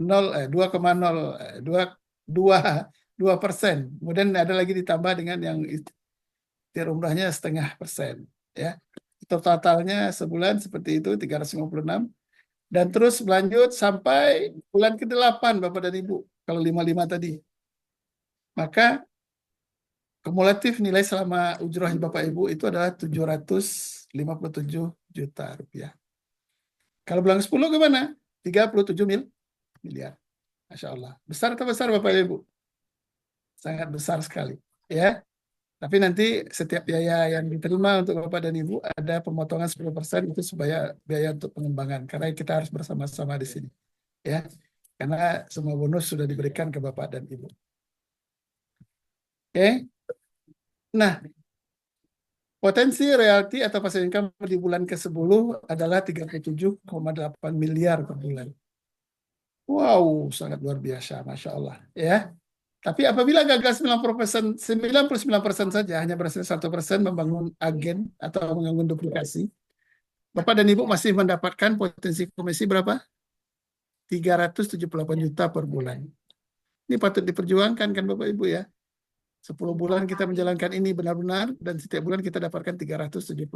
2,02%. Kemudian ada lagi ditambah dengan yang ikhtiar umrahnya 0,5%. Ya. Totalnya sebulan seperti itu 356. Dan terus berlanjut sampai bulan ke-8 Bapak dan Ibu. Kalau 55 tadi. Maka kumulatif nilai selama ujroh Bapak Ibu itu adalah 757 juta rupiah. Kalau bulan 10 gimana? 37 miliar. Masya Allah. Besar atau besar Bapak Ibu? Sangat besar sekali. Ya. Tapi nanti setiap biaya yang diterima untuk Bapak dan Ibu ada pemotongan 10% itu supaya biaya untuk pengembangan. Karena kita harus bersama-sama di sini. Ya. Karena semua bonus sudah diberikan ke Bapak dan Ibu. Oke. Nah, potensi royalti atau passive income di bulan ke-10 adalah 37,8 miliar per bulan. Wow, sangat luar biasa, Masya Allah. Ya. Tapi apabila gagal 99% saja, hanya berhasil 1% membangun agen atau membangun duplikasi, Bapak dan Ibu masih mendapatkan potensi komisi berapa? 378 juta per bulan. Ini patut diperjuangkan kan Bapak Ibu ya. 10 bulan kita menjalankan ini benar-benar dan setiap bulan kita dapatkan 378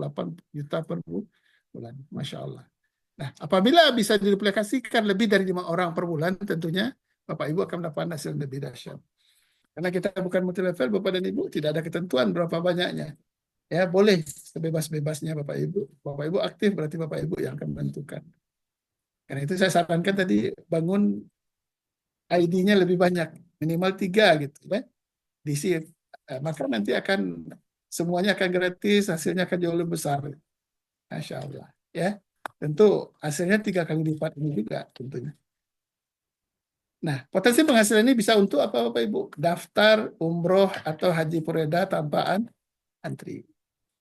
juta per bulan. Masya Allah. Nah, apabila bisa diduplikasikan lebih dari 5 orang per bulan, tentunya Bapak Ibu akan mendapat hasil yang lebih dahsyat. Karena kita bukan multi level, Bapak dan Ibu, tidak ada ketentuan berapa banyaknya. Ya, boleh sebebas-bebasnya Bapak Ibu. Bapak Ibu aktif, berarti Bapak Ibu yang akan menentukan. Karena itu saya sarankan tadi bangun ID-nya lebih banyak, minimal 3 gitu ya. Diisi, maka nanti akan semuanya akan gratis, hasilnya akan jauh lebih besar. Masya Allah. Ya, tentu hasilnya 3 kali lipat ini juga tentunya. Nah, potensi penghasilan ini bisa untuk apa Bapak Ibu? Daftar, umroh, atau haji pureda tanpa antri.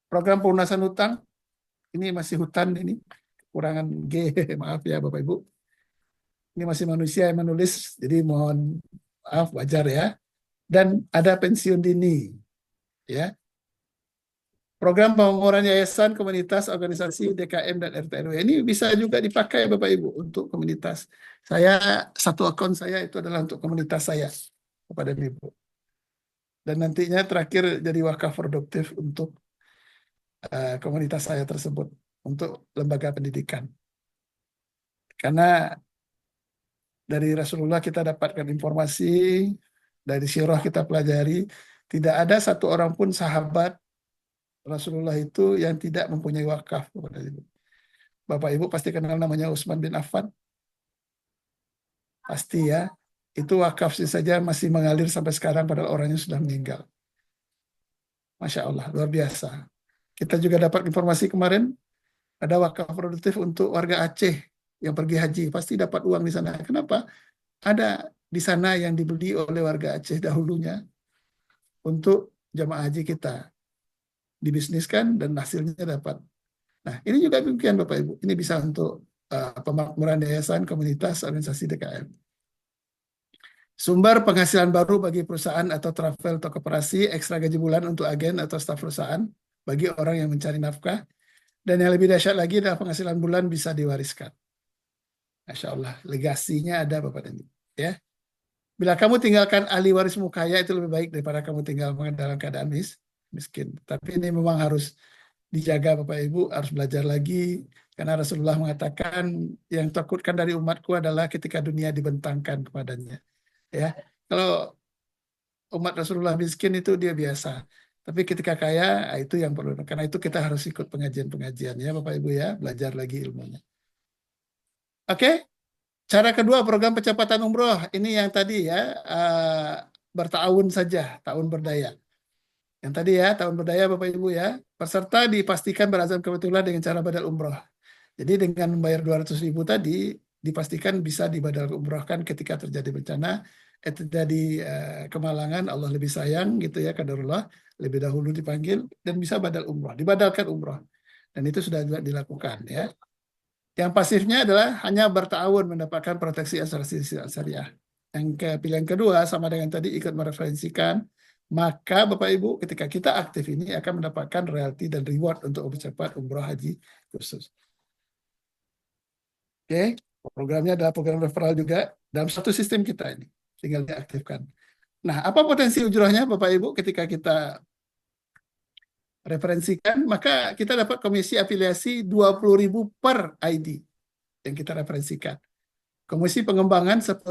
Program pelunasan hutang, ini masih hutan ini, kekurangan G, maaf ya Bapak Ibu. Ini masih manusia yang menulis, jadi mohon maaf, wajar ya. Dan ada pensiun dini, ya. Program pembangunan yayasan, komunitas, organisasi, DKM, dan RT/RW ini bisa juga dipakai Bapak Ibu untuk komunitas. Saya, satu akun saya itu adalah untuk komunitas saya, kepada Ibu. Dan nantinya terakhir jadi wakaf produktif untuk komunitas saya tersebut, untuk lembaga pendidikan. Karena dari Rasulullah kita dapatkan informasi, dari sirah kita pelajari, tidak ada satu orang pun sahabat Rasulullah itu yang tidak mempunyai wakaf. Bapak Ibu pasti kenal namanya Utsman bin Affan. Pasti ya. Itu wakaf saja masih mengalir sampai sekarang padahal orangnya sudah meninggal. Masya Allah, luar biasa. Kita juga dapat informasi kemarin, ada wakaf produktif untuk warga Aceh yang pergi haji. Pasti dapat uang di sana. Kenapa? Ada di sana yang dibeli oleh warga Aceh dahulunya untuk jamaah haji kita. Dibisniskan dan hasilnya dapat. Nah, ini juga demikian Bapak Ibu. Ini bisa untuk pemakmuran yayasan, komunitas, organisasi DKM. Sumber penghasilan baru bagi perusahaan atau travel atau koperasi, ekstra gaji bulan untuk agen atau staf perusahaan bagi orang yang mencari nafkah. Dan yang lebih dahsyat lagi adalah penghasilan bulan bisa diwariskan. Masya Allah, legasinya ada Bapak dan Ibu. Ya. Bila kamu tinggalkan ahli warismu kaya, itu lebih baik daripada kamu tinggal dalam keadaan miskin. Tapi ini memang harus dijaga Bapak Ibu, harus belajar lagi. Karena Rasulullah mengatakan yang takutkan dari umatku adalah ketika dunia dibentangkan kepadanya. Ya, kalau umat Rasulullah miskin itu dia biasa. Tapi ketika kaya, itu yang perlu. Karena itu kita harus ikut pengajian-pengajian ya Bapak Ibu ya, belajar lagi ilmunya. Oke, cara kedua program percepatan umroh. Ini yang tadi ya, bertahun saja, tahun berdaya. Yang tadi ya, tahun berdaya Bapak Ibu ya, peserta dipastikan berazam kebetulan dengan cara badal umroh. Jadi dengan membayar 200.000 tadi, dipastikan bisa dibadal umrohkan ketika terjadi bencana, terjadi kemalangan, Allah lebih sayang gitu ya, qadarullah, lebih dahulu dipanggil, dan bisa badal umroh, dibadalkan umroh. Dan itu sudah dilakukan ya. Yang pasifnya adalah hanya bertahun mendapatkan proteksi asuransi syariah. Yang pilihan kedua sama dengan tadi ikut mereferensikan, maka Bapak Ibu ketika kita aktif ini akan mendapatkan royalti dan reward untuk mempercepat umroh haji khusus. Oke, programnya adalah program referral juga dalam satu sistem kita ini, tinggal diaktifkan. Nah, apa potensi ujrahnya Bapak Ibu ketika kita referensikan, maka kita dapat komisi afiliasi 20.000 per ID yang kita referensikan. Komisi pengembangan 10.000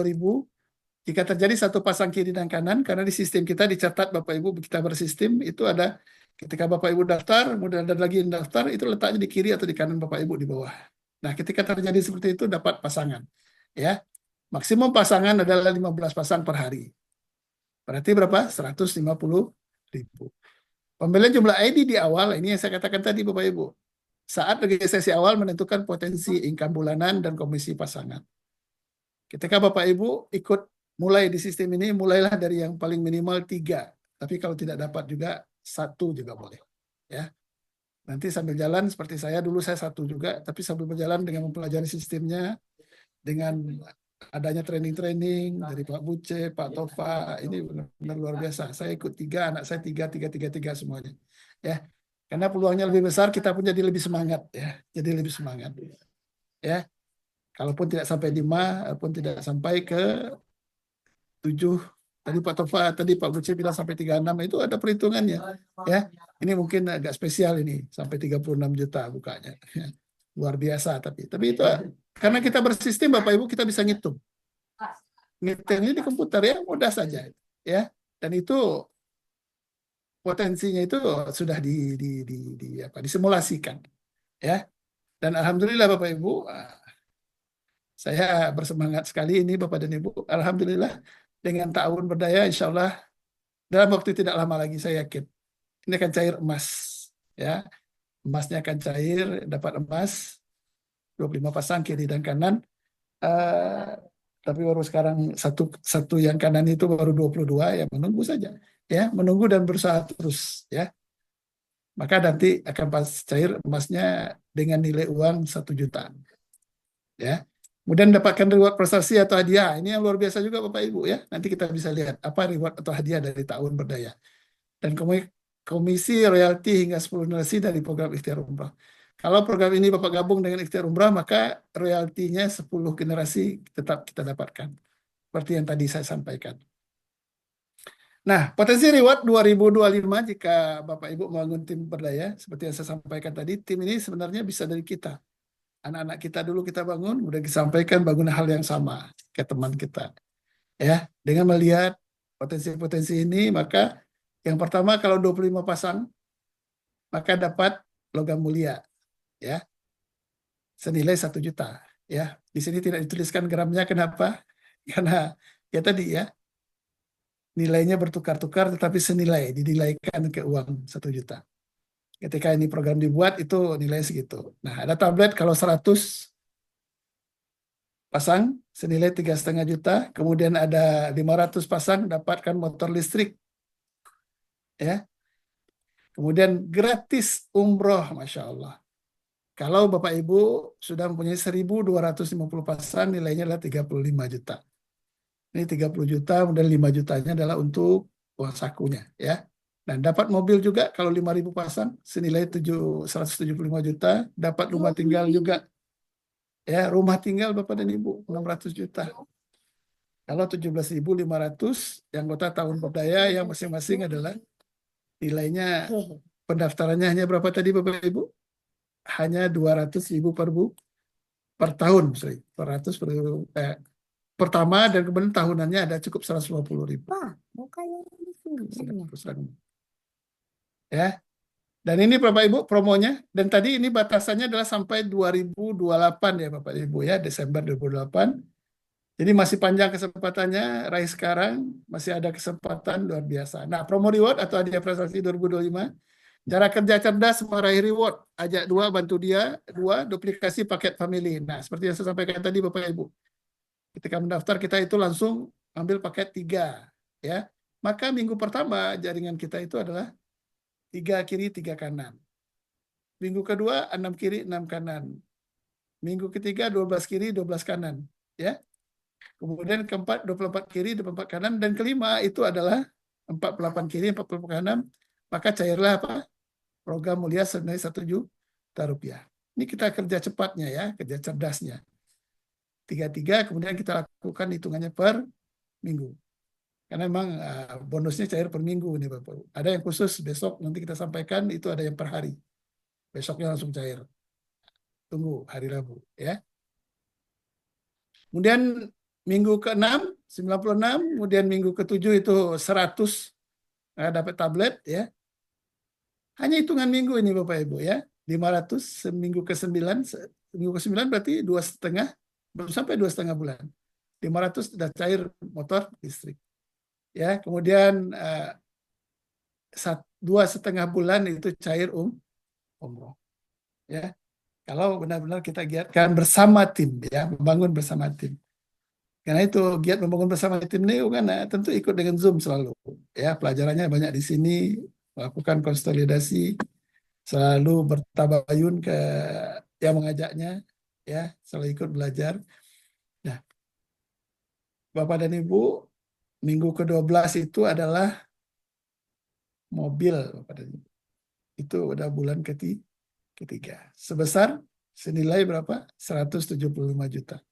jika terjadi satu pasang kiri dan kanan, karena di sistem kita dicatat Bapak Ibu, kita bersistem, itu ada ketika Bapak Ibu daftar, kemudian ada lagi yang daftar, itu letaknya di kiri atau di kanan Bapak Ibu di bawah. Nah, ketika terjadi seperti itu dapat pasangan. Ya, maksimum pasangan adalah 15 pasang per hari. Berarti berapa? 150.000. Pembelian jumlah ID di awal, ini yang saya katakan tadi Bapak Ibu. Saat registrasi awal menentukan potensi income bulanan dan komisi pasangan. Ketika Bapak Ibu ikut mulai di sistem ini, mulailah dari yang paling minimal 3. Tapi kalau tidak dapat juga 1 juga boleh. Ya. Nanti sambil jalan seperti saya, dulu saya 1 juga, tapi sambil berjalan dengan mempelajari sistemnya, dengan adanya training-training dari Pak Buce, Pak Tofa, ini benar-benar luar biasa. Saya ikut 3, anak saya 3 semuanya. Ya. Karena peluangnya lebih besar, kita pun jadi lebih semangat ya. Jadi lebih semangat. Ya. Kalaupun tidak sampai 5, pun tidak sampai ke 7. Tadi Pak Tova, tadi Pak Buci bilang sampai 36, itu ada perhitungannya. Ya, ini mungkin agak spesial ini, sampai 36 juta bukanya. Luar biasa tapi itu karena kita bersistem Bapak Ibu, kita bisa ngitung. Ngitungnya di komputer ya, mudah saja. Ya, dan itu potensinya itu sudah disimulasikan. Ya. Dan alhamdulillah Bapak Ibu, saya bersemangat sekali ini Bapak dan Ibu. Alhamdulillah dengan Ta'awun Berdaya insya Allah dalam waktu tidak lama lagi saya yakin ini akan cair emas. Ya, emasnya akan cair, dapat emas 25 pasang kiri dan kanan. Tapi baru sekarang satu yang kanan itu baru 22, ya menunggu saja. Ya, menunggu dan berusaha terus. Ya, maka nanti akan pas cair emasnya dengan nilai uang 1 juta. Ya. Kemudian dapatkan reward prestasi atau hadiah. Ini yang luar biasa juga Bapak Ibu ya. Nanti kita bisa lihat apa reward atau hadiah dari Ta'awun Berdaya. Dan komisi royalti hingga 10 generasi dari program Ikhtiar Umrah. Kalau program ini Bapak gabung dengan Ikhtiar Umrah, maka royaltinya 10 generasi tetap kita dapatkan. Seperti yang tadi saya sampaikan. Nah, potensi reward 2025 jika Bapak Ibu membangun tim berdaya, seperti yang saya sampaikan tadi, tim ini sebenarnya bisa dari kita. Anak-anak kita dulu kita bangun, udah disampaikan bangun hal yang sama ke teman kita. Ya, dengan melihat potensi-potensi ini, maka yang pertama kalau 25 pasang, maka dapat logam mulia. Ya, senilai 1 juta. Ya, di sini tidak dituliskan gramnya, kenapa? Karena ya tadi ya, nilainya bertukar-tukar tetapi senilai, dinilaikan ke uang 1 juta. Ketika ini program dibuat itu nilai segitu. Nah, ada tablet kalau 100 pasang senilai 3,5 juta, kemudian ada 500 pasang dapatkan motor listrik. Ya. Kemudian gratis umroh, Masya Allah. Kalau Bapak Ibu sudah mempunyai 1.250 pasang, nilainya adalah 35 juta. Ini 30 juta, kemudian 5 jutanya adalah untuk uang sakunya. Ya. Dan dapat mobil juga kalau 5.000 pasang senilai 175 juta, dapat rumah tinggal juga. Ya, rumah tinggal Bapak dan Ibu 600 juta. Kalau 17.500 yang anggota Ta'awun Berdaya yang masing-masing adalah nilainya pendaftarannya hanya berapa tadi Bapak Ibu? Hanya 200.000 per tahun, sorry. 400 pertama dan kemudian tahunannya ada cukup 150.000. Ya. Dan ini Bapak Ibu promonya, dan tadi ini batasannya adalah sampai 2028 ya Bapak Ibu ya, Desember 2028. Jadi masih panjang kesempatannya, raih sekarang masih ada kesempatan luar biasa. Nah, promo reward atau hadiah prestasi 2025, cara kerja cerdas meraih reward, ajak 2 bantu dia, 2 duplikasi paket family. Nah, seperti yang saya sampaikan tadi Bapak Ibu. Ketika mendaftar kita itu langsung ambil paket 3 ya. Maka minggu pertama jaringan kita itu adalah 3 kiri, 3 kanan. Minggu kedua, 6 kiri, 6 kanan. Minggu ketiga, 12 kiri, 12 kanan. Ya. Kemudian keempat, 24 kiri, 24 kanan. Dan kelima itu adalah 48 kiri, 40 kanan. Maka cairlah apa? Program mulia senilai 1 juta rupiah. Ini kita kerja cepatnya ya, kerja cerdasnya. 3-3, kemudian kita lakukan hitungannya per minggu. Karena memang bonusnya cair per minggu nih Bapak. Ada yang khusus besok nanti kita sampaikan, itu ada yang per hari. Besoknya langsung cair. Tunggu hari Rabu ya. Kemudian minggu ke-6 96, kemudian minggu ke-7 itu 100 dapat tablet ya. Hanya hitungan minggu ini Bapak Ibu ya. 500 minggu ke-9, minggu ke-9 berarti 2,5, belum sampai 2,5 bulan. 500 sudah cair motor listrik. Ya, kemudian 2,5 bulan itu cair umroh. Ya, kalau benar-benar kita giatkan bersama tim, ya, membangun bersama tim. Karena itu giat membangun bersama tim ini kan tentu ikut dengan Zoom selalu. Ya, pelajarannya banyak di sini, melakukan konsolidasi, selalu bertabayun ke yang mengajaknya, ya, selalu ikut belajar. Nah, Bapak dan Ibu, minggu ke-12 itu adalah mobil. Itu udah bulan ketiga. Sebesar senilai berapa? 175 juta.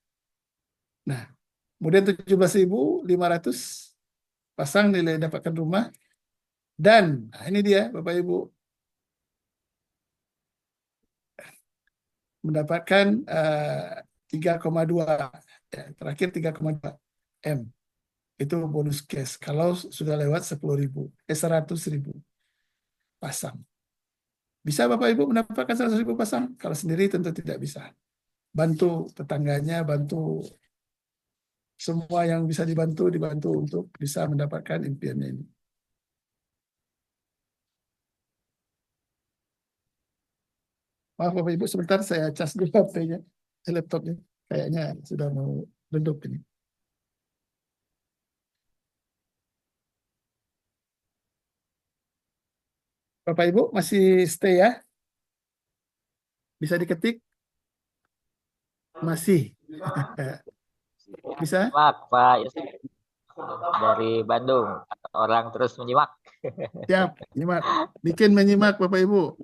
Nah, kemudian 17.500 pasang nilai dapatkan rumah. Dan nah ini dia Bapak Ibu, mendapatkan 3,2, ya, terakhir 3,2 M. Itu bonus cash kalau sudah lewat 100.000 pasang. Bisa Bapak Ibu mendapatkan 100.000 pasang? Kalau sendiri tentu tidak bisa. Bantu tetangganya, bantu semua yang bisa dibantu untuk bisa mendapatkan impiannya ini. Maaf Bapak Ibu, sebentar saya cas dulu HP-nya, laptopnya. Kayaknya sudah mau redup ini. Bapak Ibu masih stay ya? Bisa diketik? Masih. Bisa? Simak Pak Yosef dari Bandung, orang terus menyimak. Siap, nyimak. Bikin menyimak Bapak Ibu.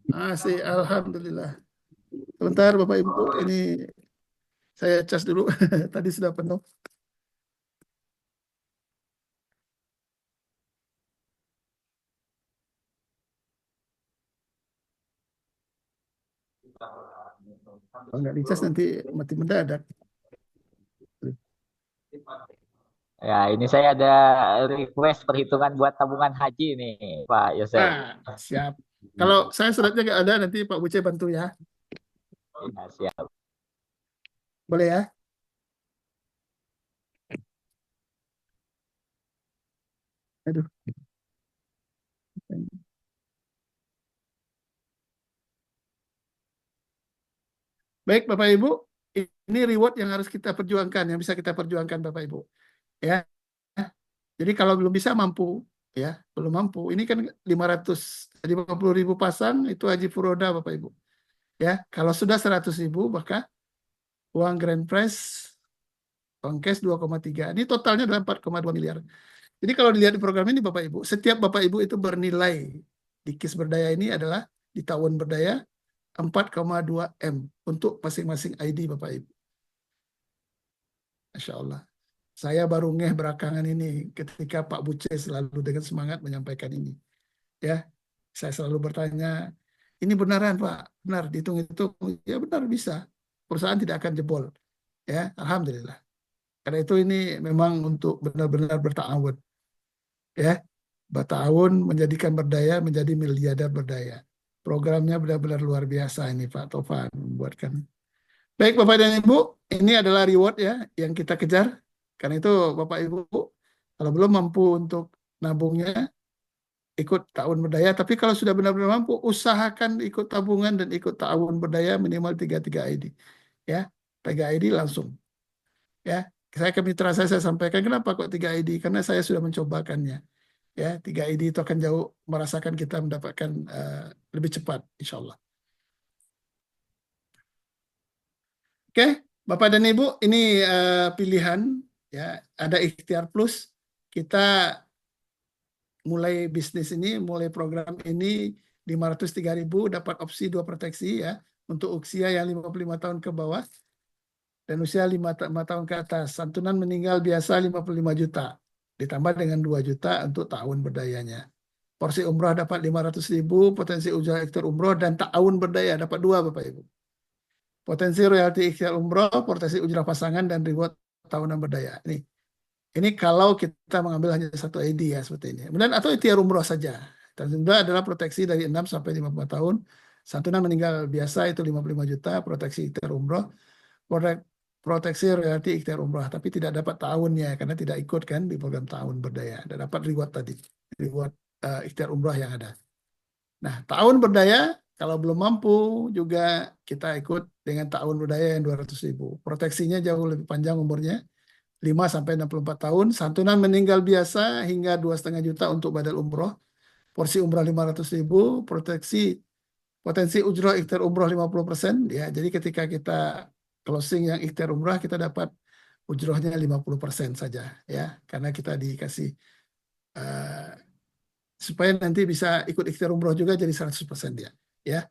Masih, alhamdulillah. Sebentar Bapak Ibu, ini saya cas dulu. Tadi sudah penuh. Kalau nggak dicas nanti mati mendadak. Ya, ini saya ada request perhitungan buat tabungan haji nih, Pak Yosef. Nah, siap. Kalau saya suratnya nggak ada, nanti Pak Buce bantu ya. Ya, siap. Boleh ya? Aduh. Baik Bapak Ibu, ini reward yang harus kita perjuangkan, yang bisa kita perjuangkan Bapak Ibu. Ya. Jadi kalau belum bisa mampu, ya, belum mampu. Ini kan 550.000 pasang itu haji furoda Bapak Ibu. Ya, kalau sudah 100.000 maka uang grand prize uang cash 2,3. Ini totalnya adalah 4,2 miliar. Jadi kalau dilihat di program ini Bapak Ibu, setiap Bapak Ibu itu bernilai di KIS Berdaya ini adalah di tahun berdaya 4,2 M untuk masing-masing ID Bapak Ibu. Masya Allah. Saya baru ngeh belakangan ini ketika Pak Buce selalu dengan semangat menyampaikan ini. Ya, saya selalu bertanya, ini benaran Pak? Benar, dihitung-hitung. Ya benar bisa. Perusahaan tidak akan jebol. Ya, alhamdulillah. Karena itu ini memang untuk benar-benar bertawun. Ya, bertahun menjadikan berdaya menjadi miliarder berdaya. Programnya benar-benar luar biasa ini Pak Tovan membuatkan. Baik Bapak dan Ibu, ini adalah reward ya yang kita kejar. Karena itu Bapak Ibu, kalau belum mampu untuk nabungnya, ikut tahun berdaya. Tapi kalau sudah benar-benar mampu, usahakan ikut tabungan dan ikut tahun berdaya minimal 3 ID. Ya, 3 ID langsung. Ya, saya ke mitra saya sampaikan kenapa kok 3 ID? Karena saya sudah mencobakannya. Ya, 3 ID itu akan jauh merasakan kita mendapatkan lebih cepat, insya Allah. Oke, Bapak dan Ibu, ini pilihan ya, ada Ikhtiar Plus. Kita mulai bisnis ini, mulai program ini 503.000 dapat opsi 2 proteksi ya untuk usia yang 55 tahun ke bawah dan usia 5 tahun ke atas. Santunan meninggal biasa 55 juta ditambah dengan 2 juta untuk tahun berdayanya. Porsi umroh dapat 500.000, potensi ujrah ikhtiar umroh dan tahun berdaya dapat 2 Bapak Ibu. Potensi royalti ikhtiar umroh, potensi ujrah pasangan dan reward tahunan berdaya. Ini kalau kita mengambil hanya 1 ID ya seperti ini. Kemudian atau ikhtiar umroh saja. Dan juga adalah proteksi dari 6 sampai 55 tahun. Santunan meninggal biasa itu 55 juta, proteksi ikhtiar umroh. Proteksi royalti ikhtiar umroh, tapi tidak dapat tahunnya karena tidak ikut kan di program tahun berdaya. Dan dapat reward tadi, reward ikhtiar umroh yang ada. Nah, tahun berdaya kalau belum mampu juga kita ikut dengan tahun berdaya yang 200.000. Proteksinya jauh lebih panjang umurnya. 5 sampai 64 tahun, santunan meninggal biasa hingga 2,5 juta untuk badal umroh, porsi umroh 500.000, potensi ujroh ikhtiar umroh 50%, ya. Jadi ketika kita closing yang ikhtiar umroh kita dapat ujrohnya 50% saja, ya, karena kita dikasih supaya nanti bisa ikut ikhtiar umroh juga jadi 100% dia, ya.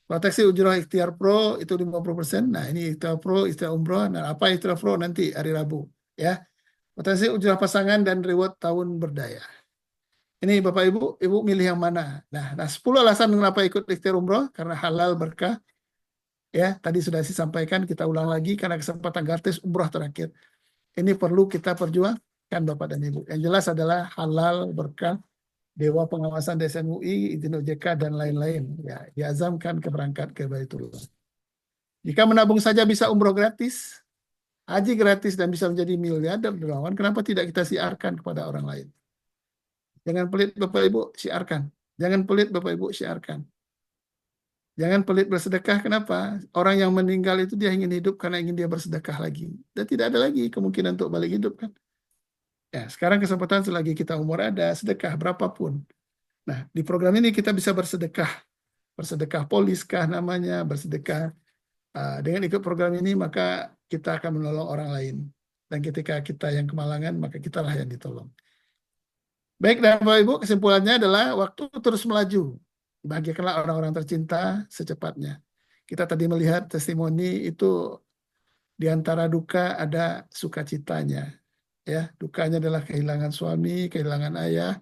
Proteksi ujroh ikhtiar pro itu 50%. Nah, ini ikhtiar pro, ikhtiar umroh. Nah, apa ikhtiar pro nanti hari Rabu ya. Proteksi ujroh pasangan dan reward tahun berdaya. Ini Bapak Ibu, Ibu milih yang mana? Nah 10 alasan kenapa ikut ikhtiar umroh karena halal berkah. Ya, tadi sudah saya sampaikan, kita ulang lagi karena kesempatan gratis umroh terakhir. Ini perlu kita perjuangkan Bapak dan Ibu. Yang jelas adalah halal berkah, Dewa Pengawasan DSN UI, izin OJK, dan lain-lain. Ya, diazamkan keberangkat ke Baitullah. Jika menabung saja bisa umroh gratis, haji gratis, dan bisa menjadi miliarder dermawan, kenapa tidak kita siarkan kepada orang lain? Jangan pelit Bapak Ibu, siarkan. Jangan pelit Bapak Ibu, siarkan. Jangan pelit bersedekah, kenapa? Orang yang meninggal itu dia ingin hidup karena ingin dia bersedekah lagi. Dan tidak ada lagi kemungkinan untuk balik hidup kan. Ya, sekarang kesempatan selagi kita umur ada, sedekah berapapun. Nah, di program ini kita bisa bersedekah. Bersedekah polis kah namanya, bersedekah. Dengan ikut program ini maka kita akan menolong orang lain. Dan ketika kita yang kemalangan, maka kitalah yang ditolong. Baik, dan Bapak Ibu, kesimpulannya adalah waktu terus melaju. Bahagiakanlah orang-orang tercinta secepatnya. Kita tadi melihat testimoni itu di antara duka ada sukacitanya. Ya, dukanya adalah kehilangan suami, kehilangan ayah.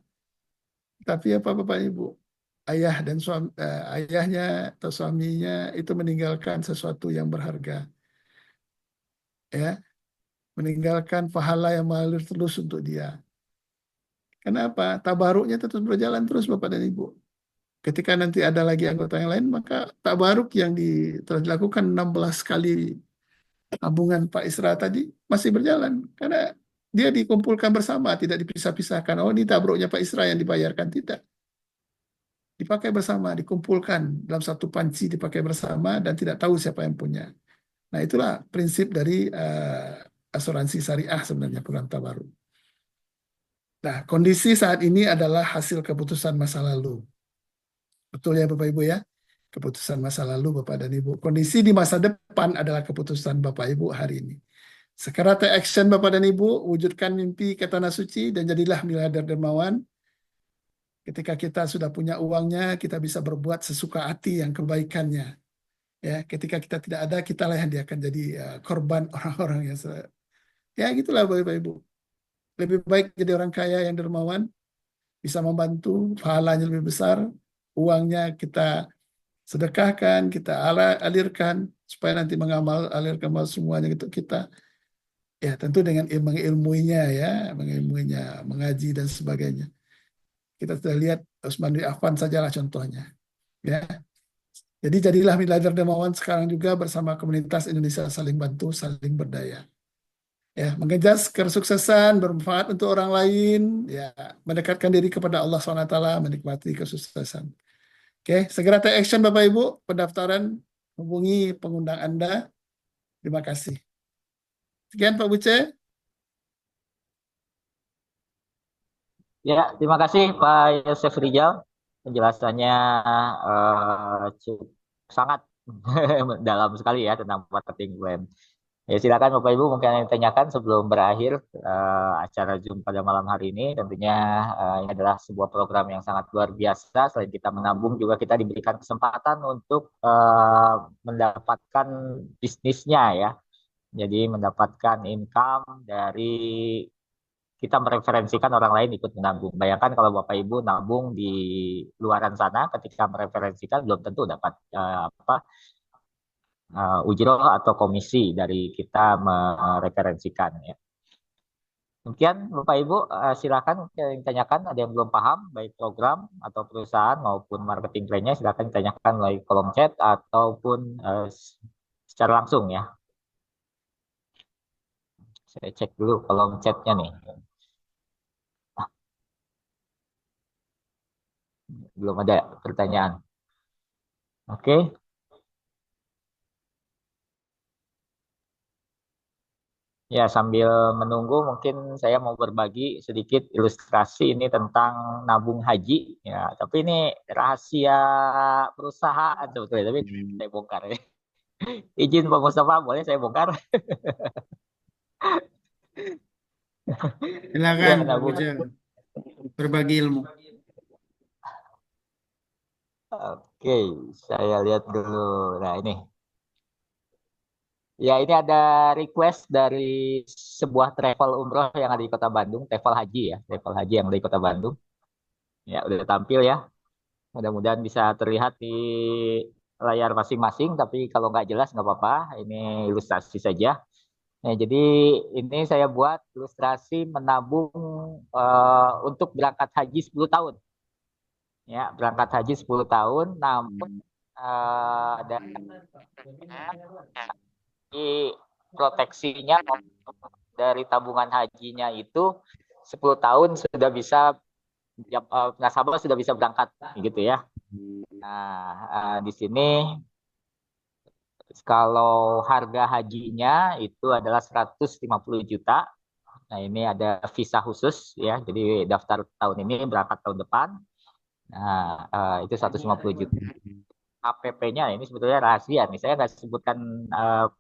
Tapi apa Bapak Ibu? Ayah dan ayahnya atau suaminya itu meninggalkan sesuatu yang berharga. Ya, meninggalkan pahala yang mengalir terus untuk dia. Kenapa? Tabaruknya terus berjalan terus Bapak dan Ibu. Ketika nanti ada lagi anggota yang lain, maka tabaruk yang telah dilakukan 16 kali tabungan Pak Isra tadi masih berjalan. Karena dia dikumpulkan bersama, tidak dipisah-pisahkan. Oh, ini tabaruknya Pak Isra yang dibayarkan. Tidak. Dipakai bersama, dikumpulkan dalam satu panci, dipakai bersama, dan tidak tahu siapa yang punya. Nah, itulah prinsip dari asuransi syariah sebenarnya, program tabaruk. Nah, kondisi saat ini adalah hasil keputusan masa lalu. Betul ya Bapak Ibu ya? Keputusan masa lalu Bapak dan Ibu. Kondisi di masa depan adalah keputusan Bapak Ibu hari ini. Sekarang take action Bapak dan Ibu, wujudkan mimpi ke tanah suci dan jadilah miliarder dermawan. Ketika kita sudah punya uangnya, kita bisa berbuat sesuka hati yang kebaikannya. Ya, ketika kita tidak ada, kitalah yang dia akan jadi korban orang-orang yang ya gitulah Bapak Ibu. Lebih baik jadi orang kaya yang dermawan, bisa membantu, pahalanya lebih besar, uangnya kita sedekahkan, kita alirkan supaya nanti alirkan semuanya untuk kita. Ya, tentu dengan mengilmuinya ya, mengilmuinya, mengaji dan sebagainya. Kita sudah lihat Utsman bin Affan sajalah contohnya. Ya. Jadi jadilah miliarder dermawan sekarang juga bersama komunitas Indonesia saling bantu, saling berdaya. Ya, mengejar kesuksesan, bermanfaat untuk orang lain, ya, mendekatkan diri kepada Allah SWT, menikmati kesuksesan. Oke, segera take action Bapak Ibu, pendaftaran hubungi pengundang Anda. Terima kasih. Sekian Pak Buce. Ya, terima kasih Pak Yosef Rijal. Penjelasannya sangat dalam sekali ya tentang marketing UMKM. Ya, silakan Bapak Ibu mungkin yang ditanyakan sebelum berakhir acara Zoom pada malam hari ini. Tentunya ini adalah sebuah program yang sangat luar biasa. Selain kita menabung, juga kita diberikan kesempatan untuk mendapatkan bisnisnya ya. Jadi mendapatkan income dari kita mereferensikan orang lain ikut menabung. Bayangkan kalau Bapak Ibu nabung di luaran sana, ketika mereferensikan belum tentu dapat ujroh atau komisi dari kita mereferensikan ya. Demikian Bapak Ibu, silakan yang ditanyakan, ada yang belum paham baik program atau perusahaan maupun marketing plan-nya, silakan ditanyakan melalui kolom chat ataupun secara langsung ya. Saya cek dulu kolom chatnya nih. Belum ada pertanyaan. Oke. Ya, sambil menunggu mungkin saya mau berbagi sedikit ilustrasi ini tentang nabung haji. Ya, tapi ini rahasia perusahaan sebetulnya, tapi saya bongkar ya. Izin Pak Mustafa, boleh saya bongkar? Silakan Ya, nabung. berbagi ilmu. Oke, saya lihat dulu. Nah, ini. Ya, ini ada request dari sebuah travel umroh yang ada di Kota Bandung, travel haji ya, travel haji yang ada di Kota Bandung. Ya, udah tampil ya. Mudah-mudahan bisa terlihat di layar masing-masing, tapi kalau nggak jelas nggak apa-apa. Ini ilustrasi saja. Nah, jadi ini saya buat ilustrasi menabung untuk berangkat haji 10 tahun. Ya, berangkat haji 10 tahun, namun dari proteksinya dari tabungan hajinya itu 10 tahun sudah bisa nasabah sudah bisa berangkat gitu ya. Nah, di sini kalau harga hajinya itu adalah 150 juta. Nah, ini ada visa khusus ya. Jadi daftar tahun ini berangkat tahun depan. Nah, itu 150 juta. HPP-nya ini sebetulnya rahasia nih. Saya nggak sebutkan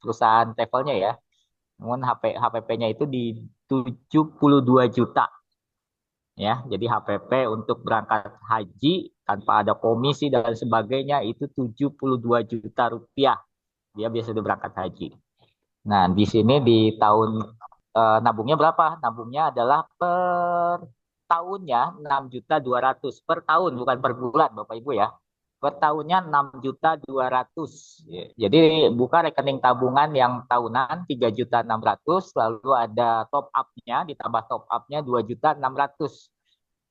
perusahaan travelnya ya. Namun HPP-nya itu di 72 juta. Ya, jadi HPP untuk berangkat haji tanpa ada komisi dan sebagainya itu 72 juta rupiah. Dia biasa udah berangkat haji. Nah, di sini di tahun nabungnya berapa? Nabungnya adalah per tahunnya 6.200.000 per tahun, bukan per bulan, Bapak Ibu ya. Per tahunnya 6.200.000. Jadi buka rekening tabungan yang tahunan 3.600.000, lalu ada top up-nya, ditambah top up-nya 2.600.000.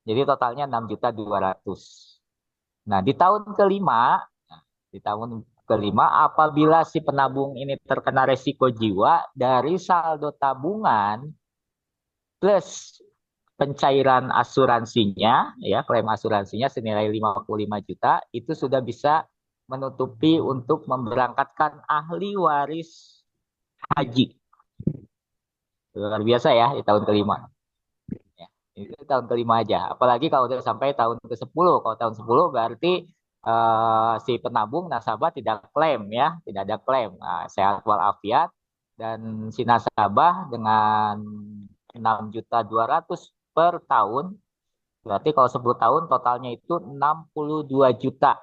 Jadi totalnya 6.200.000. Nah, di tahun kelima, apabila si penabung ini terkena resiko jiwa, dari saldo tabungan plus pencairan asuransinya, ya klaim asuransinya senilai 55 juta, itu sudah bisa menutupi untuk memberangkatkan ahli waris haji. Luar biasa ya di tahun kelima. Ya, itu tahun kelima aja. Apalagi kalau udah sampai tahun ke-10. Kalau tahun 10 berarti si penabung nasabah tidak klaim ya, tidak ada klaim. Nah, sehat walafiat dan si nasabah dengan 6.200.000 per tahun. Berarti kalau 10 tahun totalnya itu 62 juta.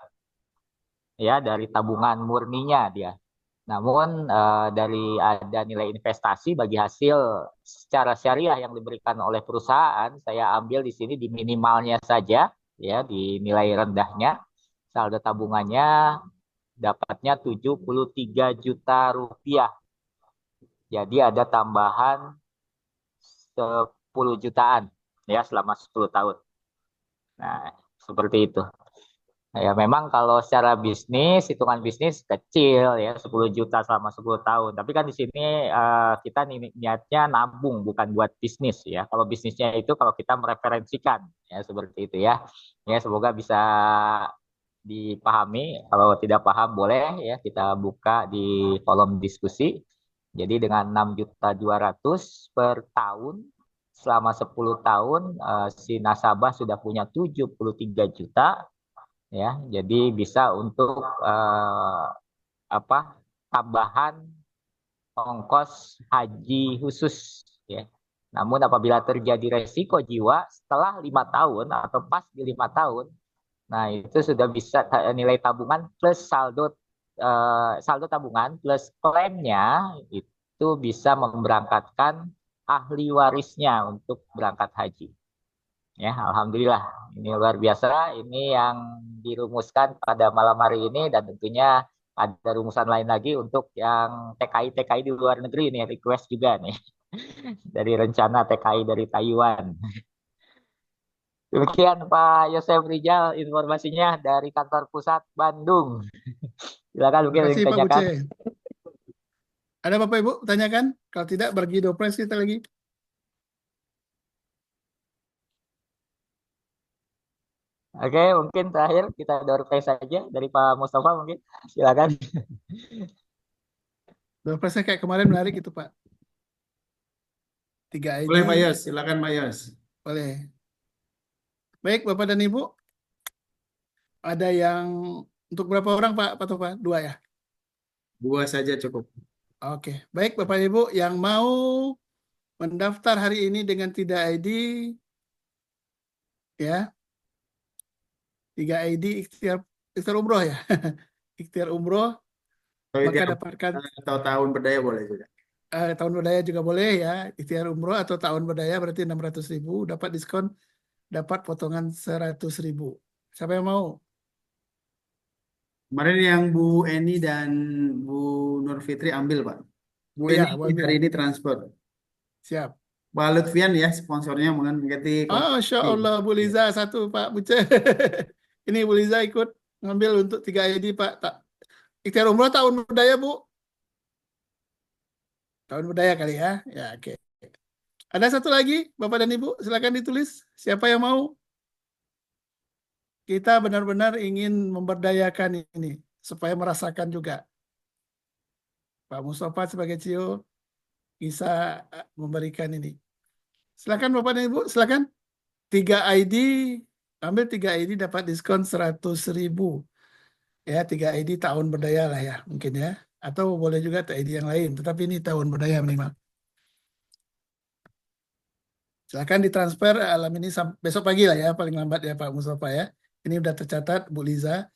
Ya, dari tabungan murninya dia. Namun dari ada nilai investasi bagi hasil secara syariah yang diberikan oleh perusahaan, saya ambil di sini di minimalnya saja, ya di nilai rendahnya, saldo tabungannya dapatnya 73 juta rupiah. Jadi ada tambahan 10 jutaan ya selama 10 tahun. Nah, seperti itu. Ya memang kalau secara bisnis, hitungan bisnis kecil ya 10 juta selama 10 tahun. Tapi kan di sini kita niatnya nabung bukan buat bisnis ya. Kalau bisnisnya itu kalau kita mereferensikan ya seperti itu ya. Ya semoga bisa dipahami. Kalau tidak paham boleh ya kita buka di kolom diskusi. Jadi dengan 6.200.000 per tahun selama 10 tahun si nasabah sudah punya 73 juta. Ya, jadi bisa untuk tambahan ongkos haji khusus ya. Namun apabila terjadi resiko jiwa setelah 5 tahun atau pas di 5 tahun, nah itu sudah bisa nilai tabungan plus saldo tabungan plus klaimnya itu bisa memberangkatkan ahli warisnya untuk berangkat haji. Ya, alhamdulillah. Ini luar biasa. Ini yang dirumuskan pada malam hari ini dan tentunya ada rumusan lain lagi untuk yang TKI di luar negeri nih, request juga nih. Dari rencana TKI dari Taiwan. Demikian Pak Yosef Rijal informasinya dari kantor pusat Bandung. Silakan mungkin Terima kasih Pak ditanyakan. Buce. Ada Bapak Ibu tanyakan? Kalau tidak bagi dopres kita lagi. Oke, mungkin terakhir kita door prize saja dari Pak Mustafa mungkin. Silakan. Dopresnya kayak kemarin menarik itu Pak. 3 ID. Boleh Pak Yos, silakan Pak Yos. Boleh. Baik Bapak dan Ibu. Ada yang untuk berapa orang Pak Tova? 2 ya? 2 saja cukup. Oke. Baik Bapak Ibu yang mau mendaftar hari ini dengan tidak ID ya. 3 ID ikhtiar umroh ya. Ikhtiar umroh, Atau maka ikhtiar dapatkan atau tahun berdaya boleh juga. tahun berdaya juga boleh ya. Ikhtiar umroh atau tahun berdaya berarti 600.000, dapat diskon, dapat potongan 100.000. Siapa yang mau? Kemarin yang Bu Eni dan Bu Nur Fitri ambil, Pak. Bu Iya, Eni Bu ambil. hari ini transfer. Siap. Pak Lutfian ya sponsornya mengganti Masya Allah, Bu Liza satu Pak Buce. Ini Bu Liza ikut ngambil untuk 3 ID Pak. Ikhtiar umroh tahun berdaya Bu. Tahun berdaya kali ya. Ya oke. Ada satu lagi Bapak dan Ibu, silakan ditulis. Siapa yang mau? Kita benar-benar ingin memberdayakan ini supaya merasakan juga. Pak Mustafa sebagai CEO bisa memberikan ini. Silakan Bapak dan Ibu, silakan. 3 ID, ambil 3 ID dapat diskon 100.000. Ya, 3 ID tahun berdaya lah ya, mungkin ya. Atau boleh juga ID yang lain, tetapi ini tahun berdaya minimal. Silakan ditransfer alam ini besok pagi lah ya, paling lambat ya Pak Mustafa ya. Ini udah tercatat Bu Liza.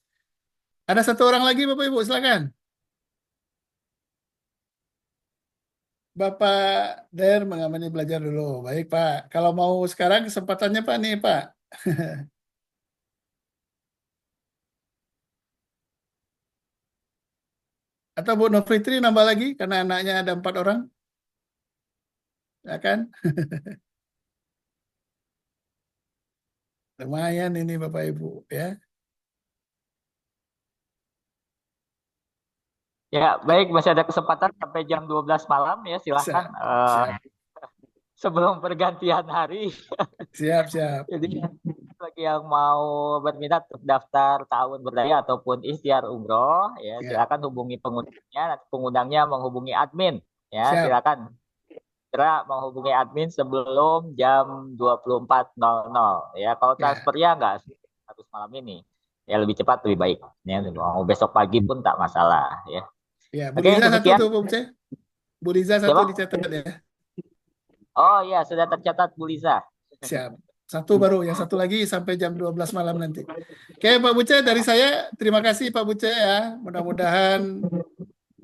Ada satu orang lagi Bapak Ibu, silakan. Bapak Der mengamani belajar dulu. Baik Pak, kalau mau sekarang kesempatannya Pak nih Pak. Atau Bu Novitri nambah lagi karena anaknya ada 4 orang. Ya kan? Lumayan ini Bapak Ibu ya. Ya, baik, masih ada kesempatan sampai jam 12 malam ya, silahkan. Siap. Sebelum pergantian hari. Siap. Jadi bagi yang mau berminat untuk daftar tahun berdaya ataupun ikhtiar umroh, ya silakan hubungi pengundangnya. Nanti pengundangnya menghubungi admin, ya silakan. Segera menghubungi admin sebelum jam 24.00. Ya, kalau transfernya nggak harus malam ini. Ya lebih cepat lebih baik. Ya, mau besok pagi pun tak masalah. Ya. Ya, Bu Oke, Liza demikian. satu tuh, Bu Ce. Bu Liza satu dicatat ya. Oh iya, sudah tercatat Bu Liza. Siap. Satu baru, yang satu lagi sampai jam 12 malam nanti. Oke, Pak Buce, dari saya terima kasih Pak Buce ya. Mudah-mudahan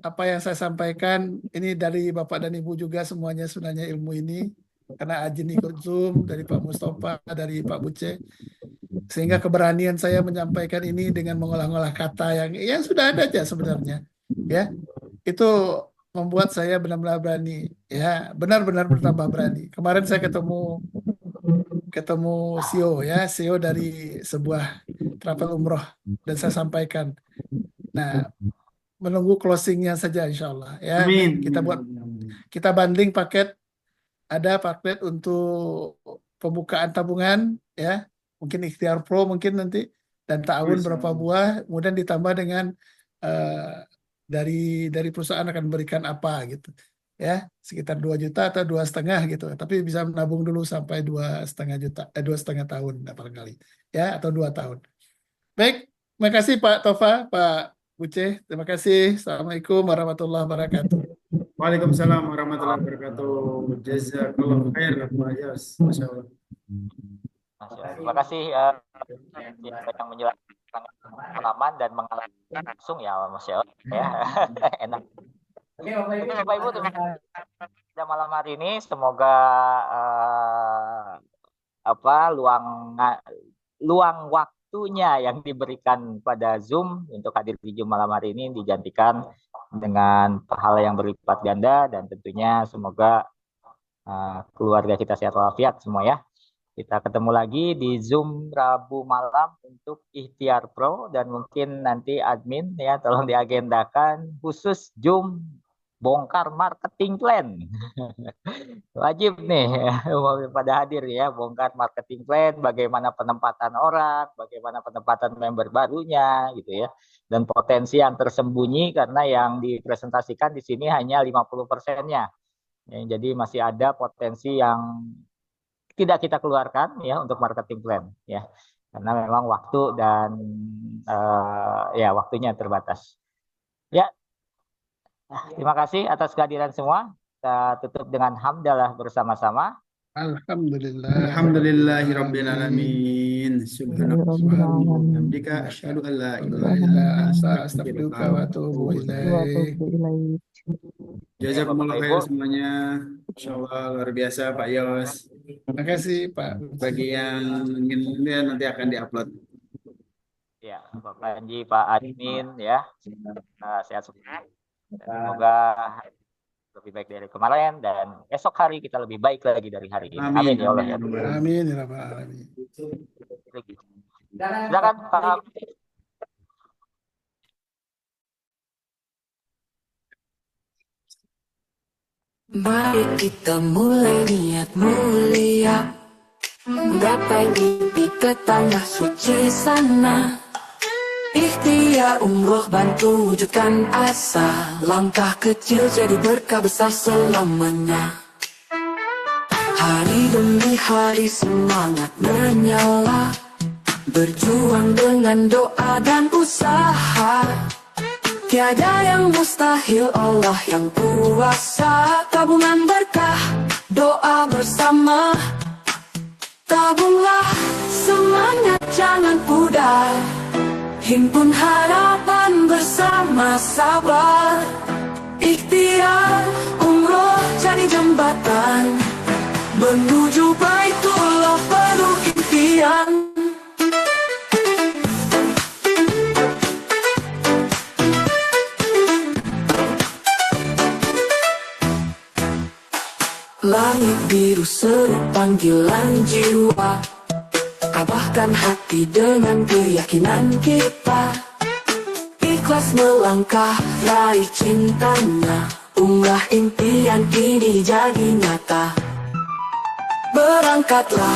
apa yang saya sampaikan ini dari Bapak dan Ibu juga semuanya sebenarnya ilmu ini. Karena Ajin ikut Zoom dari Pak Mustafa, dari Pak Buce. Sehingga keberanian saya menyampaikan ini dengan mengolah-olah kata yang sudah ada aja sebenarnya. Ya, itu membuat saya benar-benar berani, ya benar-benar bertambah berani. Kemarin saya ketemu CEO ya, CEO dari sebuah travel umroh dan saya sampaikan. Nah, menunggu closingnya saja insya Allah ya. Amin. Kita banding paket, ada paket untuk pembukaan tabungan ya, mungkin ikhtiar pro mungkin nanti, dan tahun berapa buah, kemudian ditambah dengan dari perusahaan akan memberikan apa gitu ya, sekitar 2 juta atau 2,5 gitu, tapi bisa menabung dulu sampai 2,5 juta, 2,5 tahun barangkali ya, atau 2 tahun. Baik, terima kasih Pak Tova, Pak Buce, terima kasih. Assalamualaikum warahmatullahi wabarakatuh. Waalaikumsalam warahmatullahi wabarakatuh. Jazakallah khair, Pak Yas. Masya Allah. Terima kasih yang menjelaskan pengalaman dan mengalami langsung ya, Mas ya. Enak. Oke, Bapak Ibu, terima kasih pada malam hari ini. Semoga luang waktunya yang diberikan pada Zoom untuk hadir di Zoom malam hari ini digantikan dengan pahala yang berlipat ganda, dan tentunya semoga keluarga kita sehat walafiat semua ya. Kita ketemu lagi di Zoom Rabu malam untuk Ikhtiar Pro, dan mungkin nanti admin ya tolong diagendakan khusus Zoom bongkar marketing plan. Wajib nih pada hadir ya, bongkar marketing plan, bagaimana penempatan orang, bagaimana penempatan member barunya gitu ya. Dan potensi yang tersembunyi karena yang dipresentasikan di sini hanya 50%-nya. Ya, jadi masih ada potensi yang tidak kita keluarkan ya untuk marketing plan ya, karena memang waktu dan ya waktunya terbatas ya. Terima kasih atas kehadiran semua. Kita tutup dengan hamdalah bersama-sama. Alhamdulillah. Alhamdulillahirabbil alamin. Subhanallah. Hamdika asyhadu an la ilaha illa anta astaghfiruka wa atubu ilaik. Jazakumullah khair semuanya. Insyaallah luar biasa Pak Yos. Terima kasih Pak. Bagi yang ingin lihat nanti akan diupload. Ya, Pak Panji, Pak Admin ya. Sehat semua. Dan semoga lebih baik dari kemarin dan esok hari kita lebih baik lagi dari hari ini. Amin ya Allah ya. Amin ya rabbal alamin. Silakan Pak. Mari kita mulai niat mulia, menggapai mimpi ke tanah suci sana. Ikhtiar umroh bantu wujudkan asa, langkah kecil jadi berkah besar selamanya. Hari demi hari semangat menyala, berjuang dengan doa dan usaha. Tiada yang mustahil, Allah yang kuasa. Tabungan berkah, doa bersama. Tabunglah semangat, jangan pudar. Himpun harapan bersama sabar. Ikhtiar umroh jadi jembatan menuju Baitullah penuh impian. Langit biru seru panggilan jiwa, kabahkan hati dengan keyakinan kita. Ikhlas melangkah raih cintanya, umrah impian kini jadi nyata. Berangkatlah